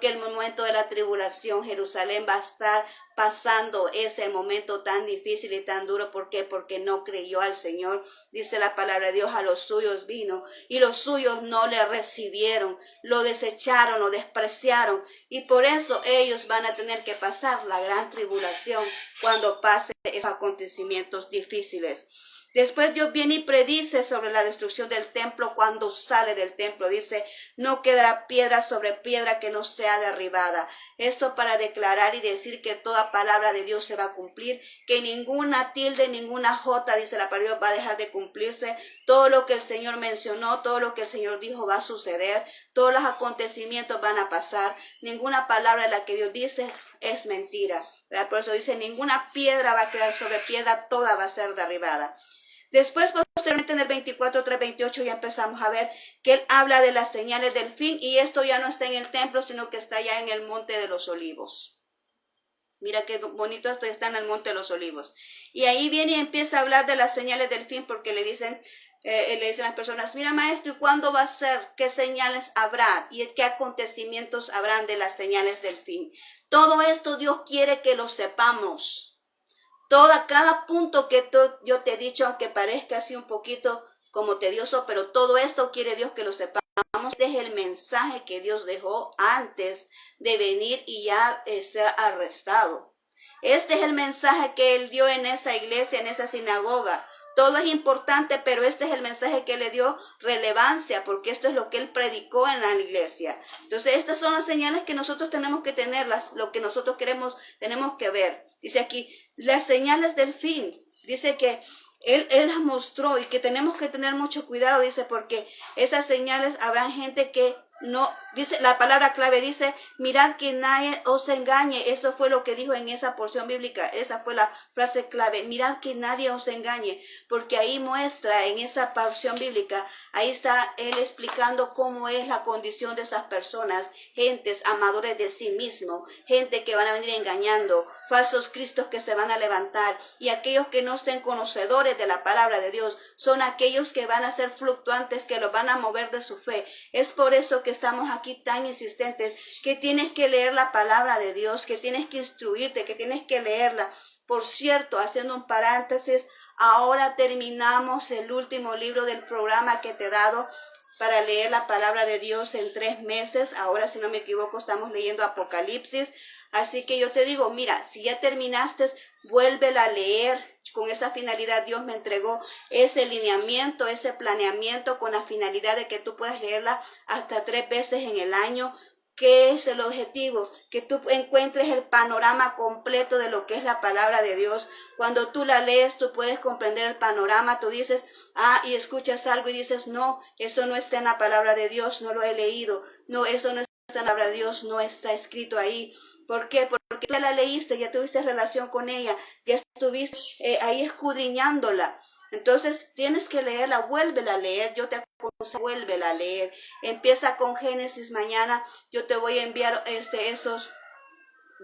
el momento de la tribulación, Jerusalén va a estar pasando ese momento tan difícil y tan duro. ¿Por qué? Porque no creyó al Señor. Dice la palabra de Dios, a los suyos vino y los suyos no le recibieron, lo desecharon, lo despreciaron, y por eso ellos van a tener que pasar la gran tribulación cuando pase esos acontecimientos difíciles. Después Dios viene y predice sobre la destrucción del templo cuando sale del templo. Dice, no quedará piedra sobre piedra que no sea derribada. Esto para declarar y decir que toda palabra de Dios se va a cumplir, que ninguna tilde, ninguna jota, dice la palabra de Dios, va a dejar de cumplirse. Todo lo que el Señor mencionó, todo lo que el Señor dijo va a suceder. Todos los acontecimientos van a pasar. Ninguna palabra de la que Dios dice es mentira, ¿verdad? Por eso dice, ninguna piedra va a quedar sobre piedra, toda va a ser derribada. Después, posteriormente, en el 24, 3, 28, ya empezamos a ver que él habla de las señales del fin, y esto ya no está en el templo, sino que está ya en el Monte de los Olivos. Mira qué bonito esto, está en el Monte de los Olivos. Y ahí viene y empieza a hablar de las señales del fin, porque le dicen las personas, mira maestro, ¿y cuándo va a ser? ¿Qué señales habrá? ¿Y qué acontecimientos habrán de las señales del fin? Todo esto Dios quiere que lo sepamos. Cada punto que yo te he dicho, aunque parezca así un poquito como tedioso, pero todo esto quiere Dios que lo sepamos. Este es el mensaje que Dios dejó antes de venir y ya ser arrestado. Este es el mensaje que Él dio en esa iglesia, en esa sinagoga. Todo es importante, pero este es el mensaje que le dio relevancia, porque esto es lo que Él predicó en la iglesia. Entonces, estas son las señales que nosotros tenemos que tenerlas, lo que nosotros queremos, tenemos que ver. Dice aquí, las señales del fin. Dice que Él las mostró y que tenemos que tener mucho cuidado, dice, porque esas señales habrá gente que No, dice, la palabra clave dice, mirad que nadie os engañe. Eso fue lo que dijo en esa porción bíblica. Esa fue la frase clave. Mirad que nadie os engañe. Porque ahí muestra, en esa porción bíblica, ahí está él explicando cómo es la condición de esas personas. Gentes amadores de sí mismo. Gente que van a venir engañando. Falsos cristos que se van a levantar. Y aquellos que no estén conocedores de la palabra de Dios, son aquellos que van a ser fluctuantes, que los van a mover de su fe. Es por eso que estamos aquí tan insistentes, que tienes que leer la palabra de Dios, que tienes que instruirte, que tienes que leerla. Por cierto, haciendo un paréntesis, ahora terminamos el último libro del programa que te he dado para leer la palabra de Dios en 3 meses. Ahora, si no me equivoco, estamos leyendo Apocalipsis. Así que yo te digo, mira, si ya terminaste, vuélvela a leer. Con esa finalidad Dios me entregó ese lineamiento, ese planeamiento con la finalidad de que tú puedas leerla hasta 3 veces en el año. ¿Qué es el objetivo? Que tú encuentres el panorama completo de lo que es la palabra de Dios. Cuando tú la lees, tú puedes comprender el panorama. Tú dices, y escuchas algo y dices, no, eso no está en la palabra de Dios, no lo he leído. No, eso no está en la palabra de Dios, no está escrito ahí. ¿Por qué? Porque ya la leíste, ya tuviste relación con ella, ya estuviste ahí escudriñándola. Entonces tienes que leerla, vuélvela a leer. Yo te aconsejo, vuélvela a leer. Empieza con Génesis mañana. Yo te voy a enviar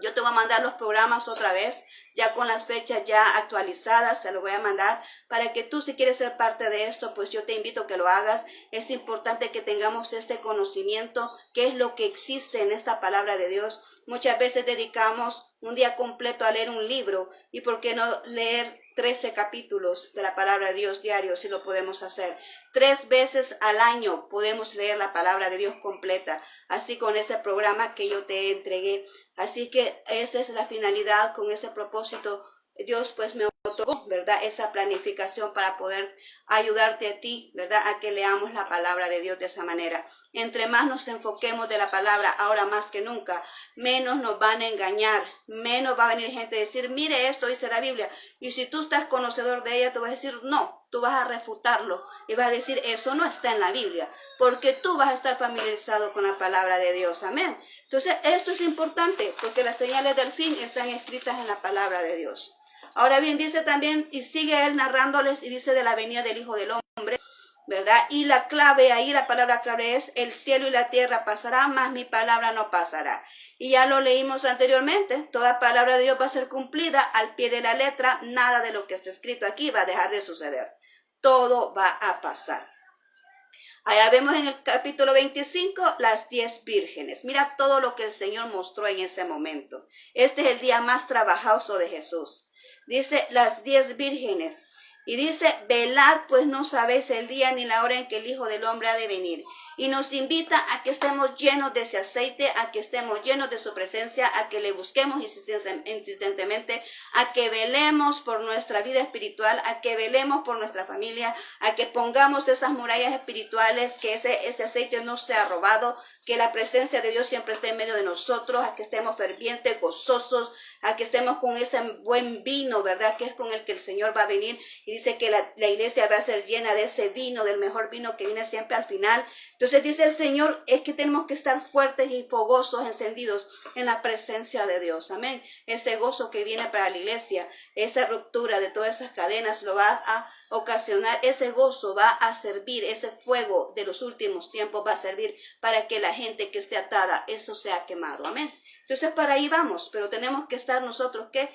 yo te voy a mandar los programas otra vez, ya con las fechas ya actualizadas, te lo voy a mandar para que tú, si quieres ser parte de esto, pues yo te invito a que lo hagas. Es importante que tengamos este conocimiento, qué es lo que existe en esta palabra de Dios. Muchas veces dedicamos un día completo a leer un libro, y por qué no leer 13 capítulos de la palabra de Dios diario, si lo podemos hacer. 3 veces al año podemos leer la palabra de Dios completa, así con ese programa que yo te entregué. Así que esa es la finalidad, con ese propósito. Dios pues me otorgó, ¿verdad? Esa planificación para poder ayudarte a ti, ¿verdad? A que leamos la palabra de Dios de esa manera. Entre más nos enfoquemos de la palabra, ahora más que nunca, menos nos van a engañar, menos va a venir gente a decir, mire, esto dice la Biblia. Y si tú estás conocedor de ella, tú vas a decir, no, tú vas a refutarlo y vas a decir, eso no está en la Biblia, porque tú vas a estar familiarizado con la palabra de Dios. Amén. Entonces, esto es importante, porque las señales del fin están escritas en la palabra de Dios. Ahora bien, dice también, y sigue él narrándoles, y dice de la venida del Hijo del Hombre, ¿verdad? Y la clave ahí, la palabra clave es, el cielo y la tierra pasará, mas mi palabra no pasará. Y ya lo leímos anteriormente, toda palabra de Dios va a ser cumplida al pie de la letra, nada de lo que está escrito aquí va a dejar de suceder. Todo va a pasar. Allá vemos en el capítulo 25 las 10 vírgenes. Mira todo lo que el Señor mostró en ese momento. Este es el día más trabajoso de Jesús. Dice las 10 vírgenes. Y dice, velad, pues no sabéis el día ni la hora en que el Hijo del Hombre ha de venir. Y nos invita a que estemos llenos de ese aceite, a que estemos llenos de su presencia, a que le busquemos insistentemente, a que velemos por nuestra vida espiritual, a que velemos por nuestra familia, a que pongamos esas murallas espirituales, que ese aceite no sea robado, que la presencia de Dios siempre esté en medio de nosotros, a que estemos fervientes, gozosos, a que estemos con ese buen vino, ¿verdad? Que es con el que el Señor va a venir. Y dice que la iglesia va a ser llena de ese vino, del mejor vino que viene siempre al final. Entonces dice el Señor, es que tenemos que estar fuertes y fogosos, encendidos en la presencia de Dios. Amén. Ese gozo que viene para la iglesia, esa ruptura de todas esas cadenas lo va a ocasionar. Ese gozo va a servir, ese fuego de los últimos tiempos va a servir para que la gente que esté atada, eso sea quemado. Amén. Entonces para ahí vamos, pero tenemos que estar nosotros, ¿qué?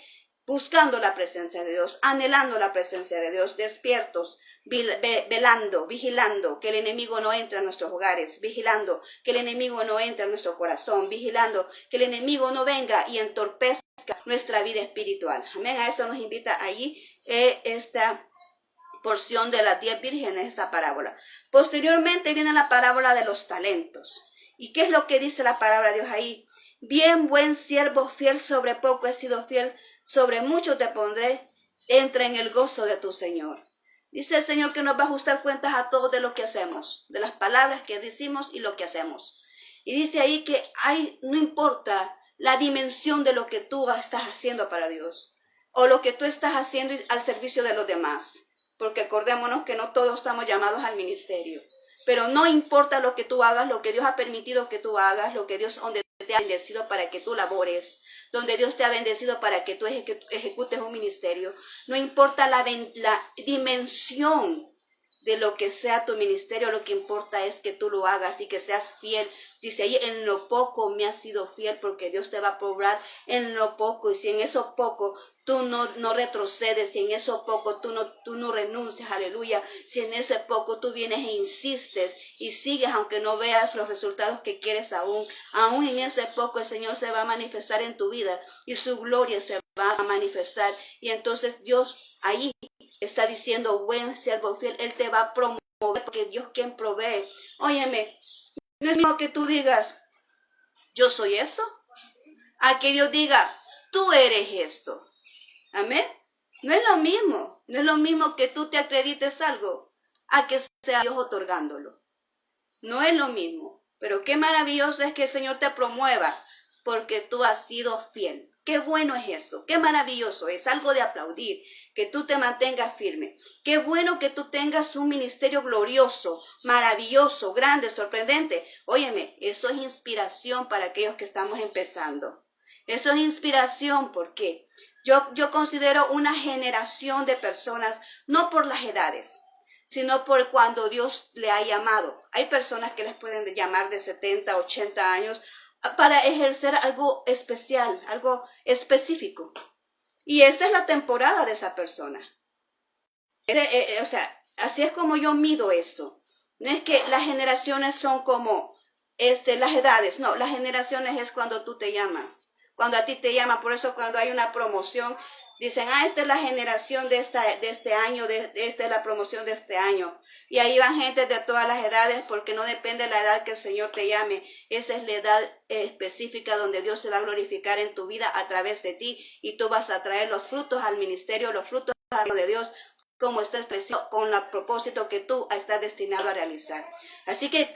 Buscando la presencia de Dios, anhelando la presencia de Dios, despiertos, velando, vigilando que el enemigo no entre a nuestros hogares, vigilando que el enemigo no entre a nuestro corazón, vigilando que el enemigo no venga y entorpezca nuestra vida espiritual. Amén. A eso nos invita allí esta porción de las 10 vírgenes, esta parábola. Posteriormente viene la parábola de los talentos. ¿Y qué es lo que dice la palabra de Dios ahí? Bien, buen siervo fiel, sobre poco he sido fiel, sobre mucho te pondré, entra en el gozo de tu Señor. Dice el Señor que nos va a ajustar cuentas a todo de lo que hacemos, de las palabras que decimos y lo que hacemos. Y dice ahí que no importa la dimensión de lo que tú estás haciendo para Dios, o lo que tú estás haciendo al servicio de los demás, porque acordémonos que no todos estamos llamados al ministerio. pero no importa lo que tú hagas, lo que Dios ha permitido que tú hagas, lo que Dios donde te ha bendecido para que tú labores, donde Dios te ha bendecido para que tú ejecutes un ministerio. No importa la dimensión de lo que sea tu ministerio, lo que importa es que tú lo hagas y que seas fiel. Dice ahí, en lo poco me has sido fiel, porque Dios te va a probar en lo poco. Y si en eso poco tú no retrocedes, si en eso poco tú no renuncias, aleluya. Si en ese poco tú vienes e insistes y sigues, aunque no veas los resultados que quieres aún en ese poco el Señor se va a manifestar en tu vida y su gloria se va a manifestar. Y entonces Dios ahí está diciendo, buen siervo fiel, Él te va a promover, porque Dios quien provee. Óyeme, no es mismo que tú digas, yo soy esto, a que Dios diga, tú eres esto. Amén. No es lo mismo, no es lo mismo que tú te acredites algo, a que sea Dios otorgándolo. No es lo mismo, pero qué maravilloso es que el Señor te promueva, porque tú has sido fiel. Qué bueno es eso, qué maravilloso, es algo de aplaudir, que tú te mantengas firme. Qué bueno que tú tengas un ministerio glorioso, maravilloso, grande, sorprendente. Óyeme, eso es inspiración para aquellos que estamos empezando. Eso es inspiración, ¿por qué? Yo considero una generación de personas, no por las edades, sino por cuando Dios le ha llamado. Hay personas que les pueden llamar de 70, 80 años, para ejercer algo especial, algo específico. Y esa es la temporada de esa persona. O sea, así es como yo mido esto. No es que las generaciones son como las edades, no, las generaciones es cuando tú te llamas, cuando a ti te llaman. Por eso cuando hay una promoción, dicen, esta es la generación de este año, esta es la promoción de este año. Y ahí van gente de todas las edades, porque no depende de la edad que el Señor te llame. Esa es la edad específica donde Dios se va a glorificar en tu vida a través de ti. Y tú vas a traer los frutos al ministerio, los frutos de Dios, como está establecido con el propósito que tú estás destinado a realizar. Así que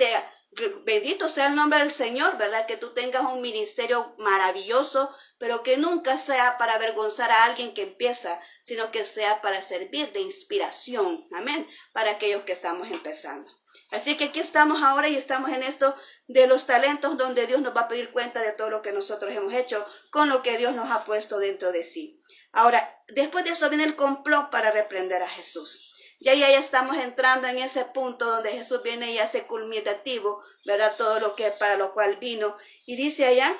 bendito sea el nombre del Señor, ¿verdad? Que tú tengas un ministerio maravilloso, pero que nunca sea para avergonzar a alguien que empieza, sino que sea para servir de inspiración, amén, para aquellos que estamos empezando. Así que aquí estamos ahora y estamos en esto de los talentos, donde Dios nos va a pedir cuenta de todo lo que nosotros hemos hecho con lo que Dios nos ha puesto dentro de sí. Ahora, después de eso viene el complot para reprender a Jesús. Ya estamos entrando en ese punto donde Jesús viene y hace culminativo, ¿verdad? Todo lo que para lo cual vino. Y dice allá,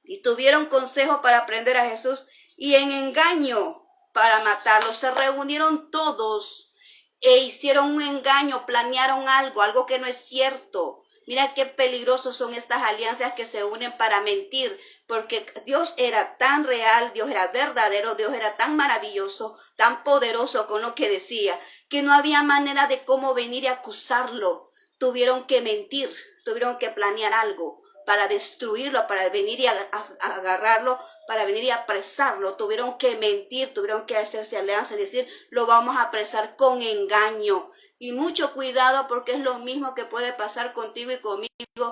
y tuvieron consejo para prender a Jesús y en engaño para matarlo. Se reunieron todos e hicieron un engaño, planearon algo que no es cierto. Mira qué peligrosos son estas alianzas que se unen para mentir, porque Dios era tan real, Dios era verdadero, Dios era tan maravilloso, tan poderoso con lo que decía, que no había manera de cómo venir y acusarlo. Tuvieron que mentir, tuvieron que planear algo para destruirlo, para venir y agarrarlo, para venir y apresarlo. Tuvieron que mentir, tuvieron que hacerse alianza y decir, lo vamos a apresar con engaño. Y mucho cuidado, porque es lo mismo que puede pasar contigo y conmigo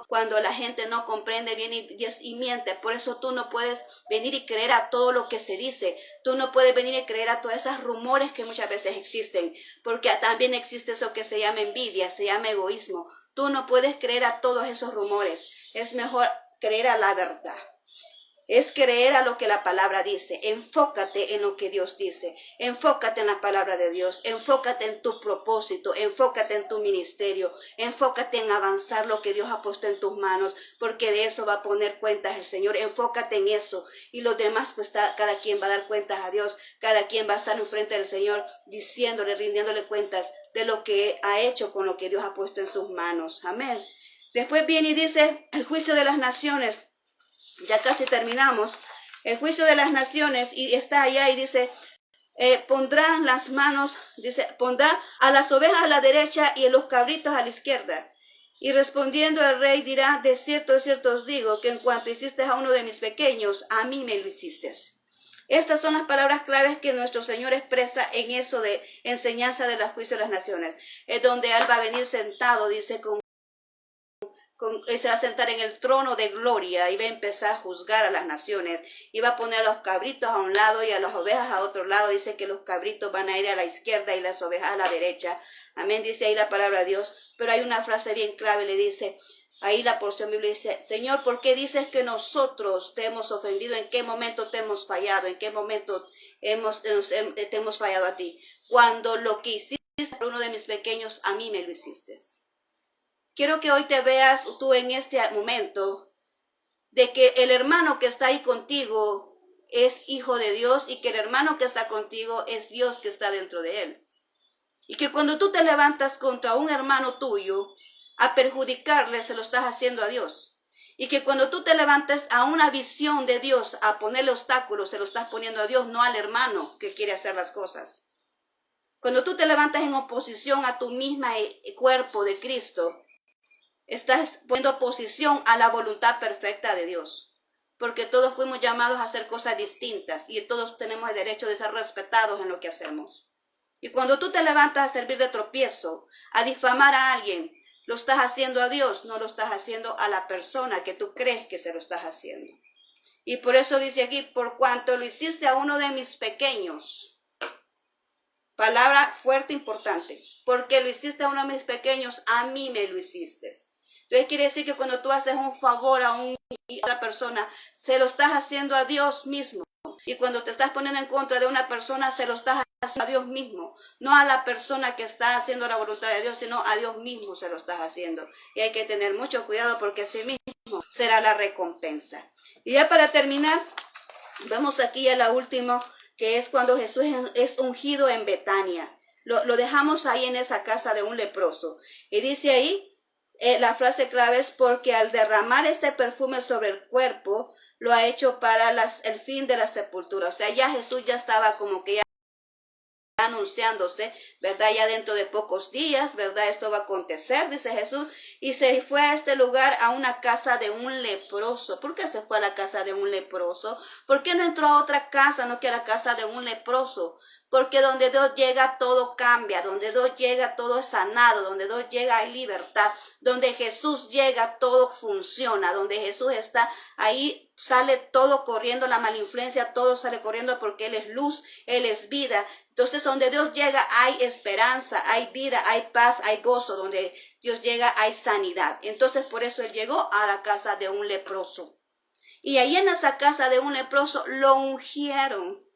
cuando la gente no comprende bien y miente. Por eso tú no puedes venir y creer a todo lo que se dice. Tú no puedes venir y creer a todos esos rumores que muchas veces existen, porque también existe eso que se llama envidia, se llama egoísmo. Tú no puedes creer a todos esos rumores. Es mejor creer a la verdad. Es creer a lo que la palabra dice. Enfócate en lo que Dios dice. Enfócate en la palabra de Dios. Enfócate en tu propósito. Enfócate en tu ministerio. Enfócate en avanzar lo que Dios ha puesto en tus manos, porque de eso va a poner cuentas el Señor. Enfócate en eso. Y los demás, pues cada quien va a dar cuentas a Dios. Cada quien va a estar enfrente del Señor diciéndole, rindiéndole cuentas de lo que ha hecho con lo que Dios ha puesto en sus manos. Amén. Después viene y dice el juicio de las naciones. Ya casi terminamos. El juicio de las naciones, y está allá y dice, pondrán las manos, dice, pondrá a las ovejas a la derecha y a los cabritos a la izquierda. Y respondiendo el rey dirá, de cierto os digo, que en cuanto hiciste a uno de mis pequeños, a mí me lo hiciste. Estas son las palabras claves que nuestro Señor expresa en eso de enseñanza de los juicios de las naciones. Es donde Él va a venir sentado, dice, se va a sentar en el trono de gloria y va a empezar a juzgar a las naciones. Y va a poner a los cabritos a un lado y a las ovejas a otro lado. Dice que los cabritos van a ir a la izquierda y las ovejas a la derecha. Amén, dice ahí la palabra de Dios. Pero hay una frase bien clave, le dice, ahí la porción bíblica dice, Señor, ¿por qué dices que nosotros te hemos ofendido? ¿En qué momento te hemos fallado? ¿En qué momento te hemos fallado a ti? Cuando lo que hiciste por uno de mis pequeños, a mí me lo hiciste. Quiero que hoy te veas tú en este momento de que el hermano que está ahí contigo es hijo de Dios y que el hermano que está contigo es Dios que está dentro de él. Y que cuando tú te levantas contra un hermano tuyo a perjudicarle, se lo estás haciendo a Dios. Y que cuando tú te levantes a una visión de Dios, a ponerle obstáculos, se lo estás poniendo a Dios, no al hermano que quiere hacer las cosas. Cuando tú te levantas en oposición a tu misma cuerpo de Cristo, estás poniendo oposición a la voluntad perfecta de Dios. Porque todos fuimos llamados a hacer cosas distintas y todos tenemos el derecho de ser respetados en lo que hacemos. Y cuando tú te levantas a servir de tropiezo, a difamar a alguien, lo estás haciendo a Dios, no lo estás haciendo a la persona que tú crees que se lo estás haciendo. Y por eso dice aquí, por cuanto lo hiciste a uno de mis pequeños. Palabra fuerte, importante. Porque lo hiciste a uno de mis pequeños, a mí me lo hiciste. Entonces quiere decir que cuando tú haces un favor a otra persona, se lo estás haciendo a Dios mismo. Y cuando te estás poniendo en contra de una persona, se lo estás haciendo a Dios mismo. No a la persona que está haciendo la voluntad de Dios, sino a Dios mismo se lo estás haciendo. Y hay que tener mucho cuidado porque así mismo será la recompensa. Y ya para terminar, vemos aquí a la última, que es cuando Jesús es ungido en Betania. Lo dejamos ahí en esa casa de un leproso. Y dice ahí, la frase clave es porque al derramar este perfume sobre el cuerpo, lo ha hecho para el fin de la sepultura. O sea, ya Jesús ya estaba como que ya anunciándose, ¿verdad? Ya dentro de pocos días, ¿verdad? Esto va a acontecer, dice Jesús, y se fue a este lugar, a una casa de un leproso. ¿Por qué se fue a la casa de un leproso? ¿Por qué no entró a otra casa, no que a la casa de un leproso? Porque donde Dios llega todo cambia, donde Dios llega todo es sanado, donde Dios llega hay libertad, donde Jesús llega todo funciona, donde Jesús está ahí sale todo corriendo, la malinfluencia, todo sale corriendo porque Él es luz, Él es vida. Entonces donde Dios llega hay esperanza, hay vida, hay paz, hay gozo, donde Dios llega hay sanidad. Entonces por eso Él llegó a la casa de un leproso. Y ahí en esa casa de un leproso lo ungieron.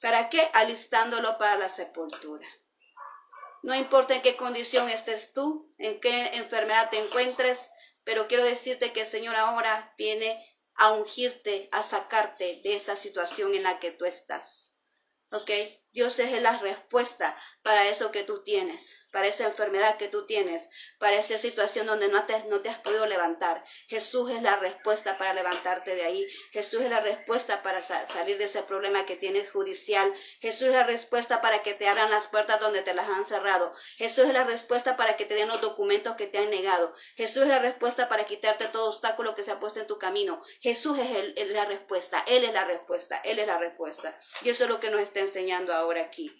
¿Para qué? Alistándolo para la sepultura. No importa en qué condición estés tú, en qué enfermedad te encuentres, pero quiero decirte que el Señor ahora viene a ungirte, a sacarte de esa situación en la que tú estás. ¿Ok? Dios es la respuesta para eso que tú tienes, para esa enfermedad que tú tienes, para esa situación donde no te has podido levantar. Jesús es la respuesta para levantarte de ahí. Jesús es la respuesta para salir de ese problema que tienes judicial. Jesús es la respuesta para que te abran las puertas donde te las han cerrado. Jesús es la respuesta para que te den los documentos que te han negado. Jesús es la respuesta para quitarte todo obstáculo que se ha puesto en tu camino. Jesús es la respuesta. Él es la respuesta. Él es la respuesta. Y eso es lo que nos está enseñando ahora aquí.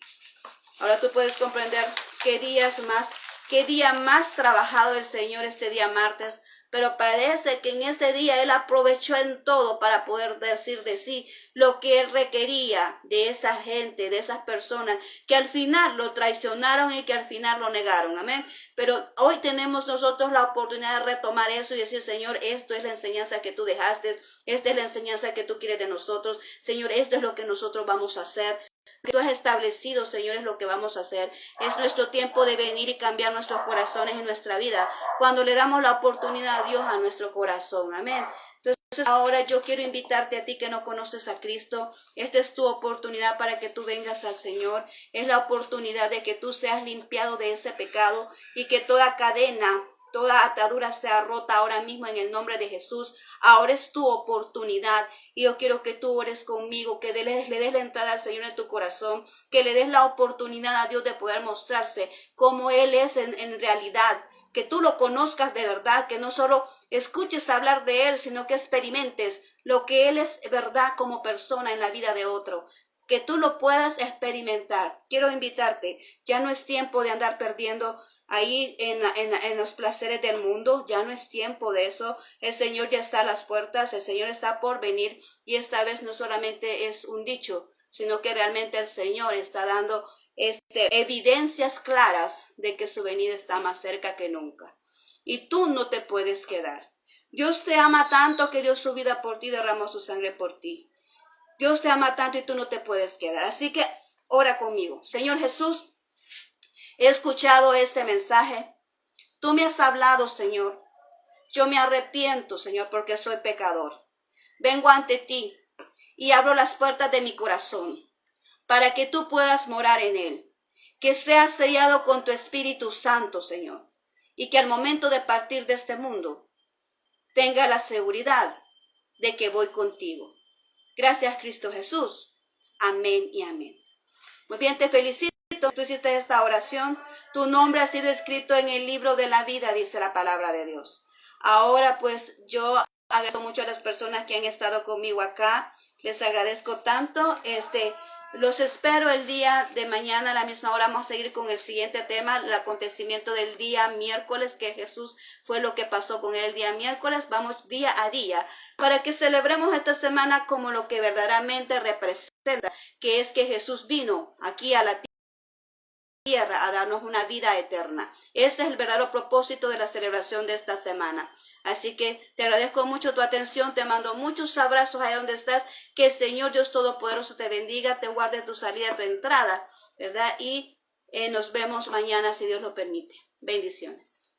Ahora tú puedes comprender qué día más trabajado el Señor este día martes, pero parece que en este día Él aprovechó en todo para poder decir de sí lo que Él requería de esa gente, de esas personas que al final lo traicionaron y que al final lo negaron. Amén. Pero hoy tenemos nosotros la oportunidad de retomar eso y decir, Señor, esto es la enseñanza que tú dejaste, esta es la enseñanza que tú quieres de nosotros. Señor, esto es lo que nosotros vamos a hacer. Que tú has establecido, Señor, es lo que vamos a hacer. Es nuestro tiempo de venir y cambiar nuestros corazones en nuestra vida, cuando le damos la oportunidad a Dios a nuestro corazón. Amén. Entonces ahora yo quiero invitarte a ti que no conoces a Cristo. Esta es tu oportunidad para que tú vengas al Señor. Es la oportunidad de que tú seas limpiado de ese pecado y que toda cadena, toda atadura sea rota ahora mismo en el nombre de Jesús. Ahora es tu oportunidad y yo quiero que tú ores conmigo, que le des la entrada al Señor en tu corazón, que le des la oportunidad a Dios de poder mostrarse como Él es en realidad. Que tú lo conozcas de verdad, que no solo escuches hablar de Él, sino que experimentes lo que Él es verdad como persona en la vida de otro. Que tú lo puedas experimentar. Quiero invitarte, ya no es tiempo de andar perdiendo ahí en los placeres del mundo. Ya no es tiempo de eso. El Señor ya está a las puertas, el Señor está por venir, y esta vez no solamente es un dicho, sino que realmente el Señor está dando evidencias claras de que su venida está más cerca que nunca. Y tú no te puedes quedar. Dios te ama tanto que dio su vida por ti, derramó su sangre por ti. Dios te ama tanto y tú no te puedes quedar. Así que ora conmigo. Señor Jesús, he escuchado este mensaje. Tú me has hablado, Señor. Yo me arrepiento, Señor, porque soy pecador. Vengo ante ti y abro las puertas de mi corazón para que tú puedas morar en él. Que sea sellado con tu Espíritu Santo, Señor. Y que al momento de partir de este mundo tenga la seguridad de que voy contigo. Gracias, Cristo Jesús. Amén y amén. Muy bien, te felicito. Tú hiciste esta oración. Tu nombre ha sido escrito en el libro de la vida, dice la palabra de Dios. Ahora pues yo agradezco mucho a las personas que han estado conmigo acá. Les agradezco tanto. Los espero el día de mañana a la misma hora. Vamos a seguir con el siguiente tema, el acontecimiento del día miércoles, que Jesús fue lo que pasó con él el día miércoles. Vamos día a día para que celebremos esta semana como lo que verdaderamente representa, que es que Jesús vino aquí a la tierra a darnos una vida eterna. Ese es el verdadero propósito de la celebración de esta semana. Así que te agradezco mucho tu atención, te mando muchos abrazos allá donde estás, que el Señor Dios Todopoderoso te bendiga, te guarde tu salida, tu entrada, ¿verdad? Y nos vemos mañana si Dios lo permite. Bendiciones.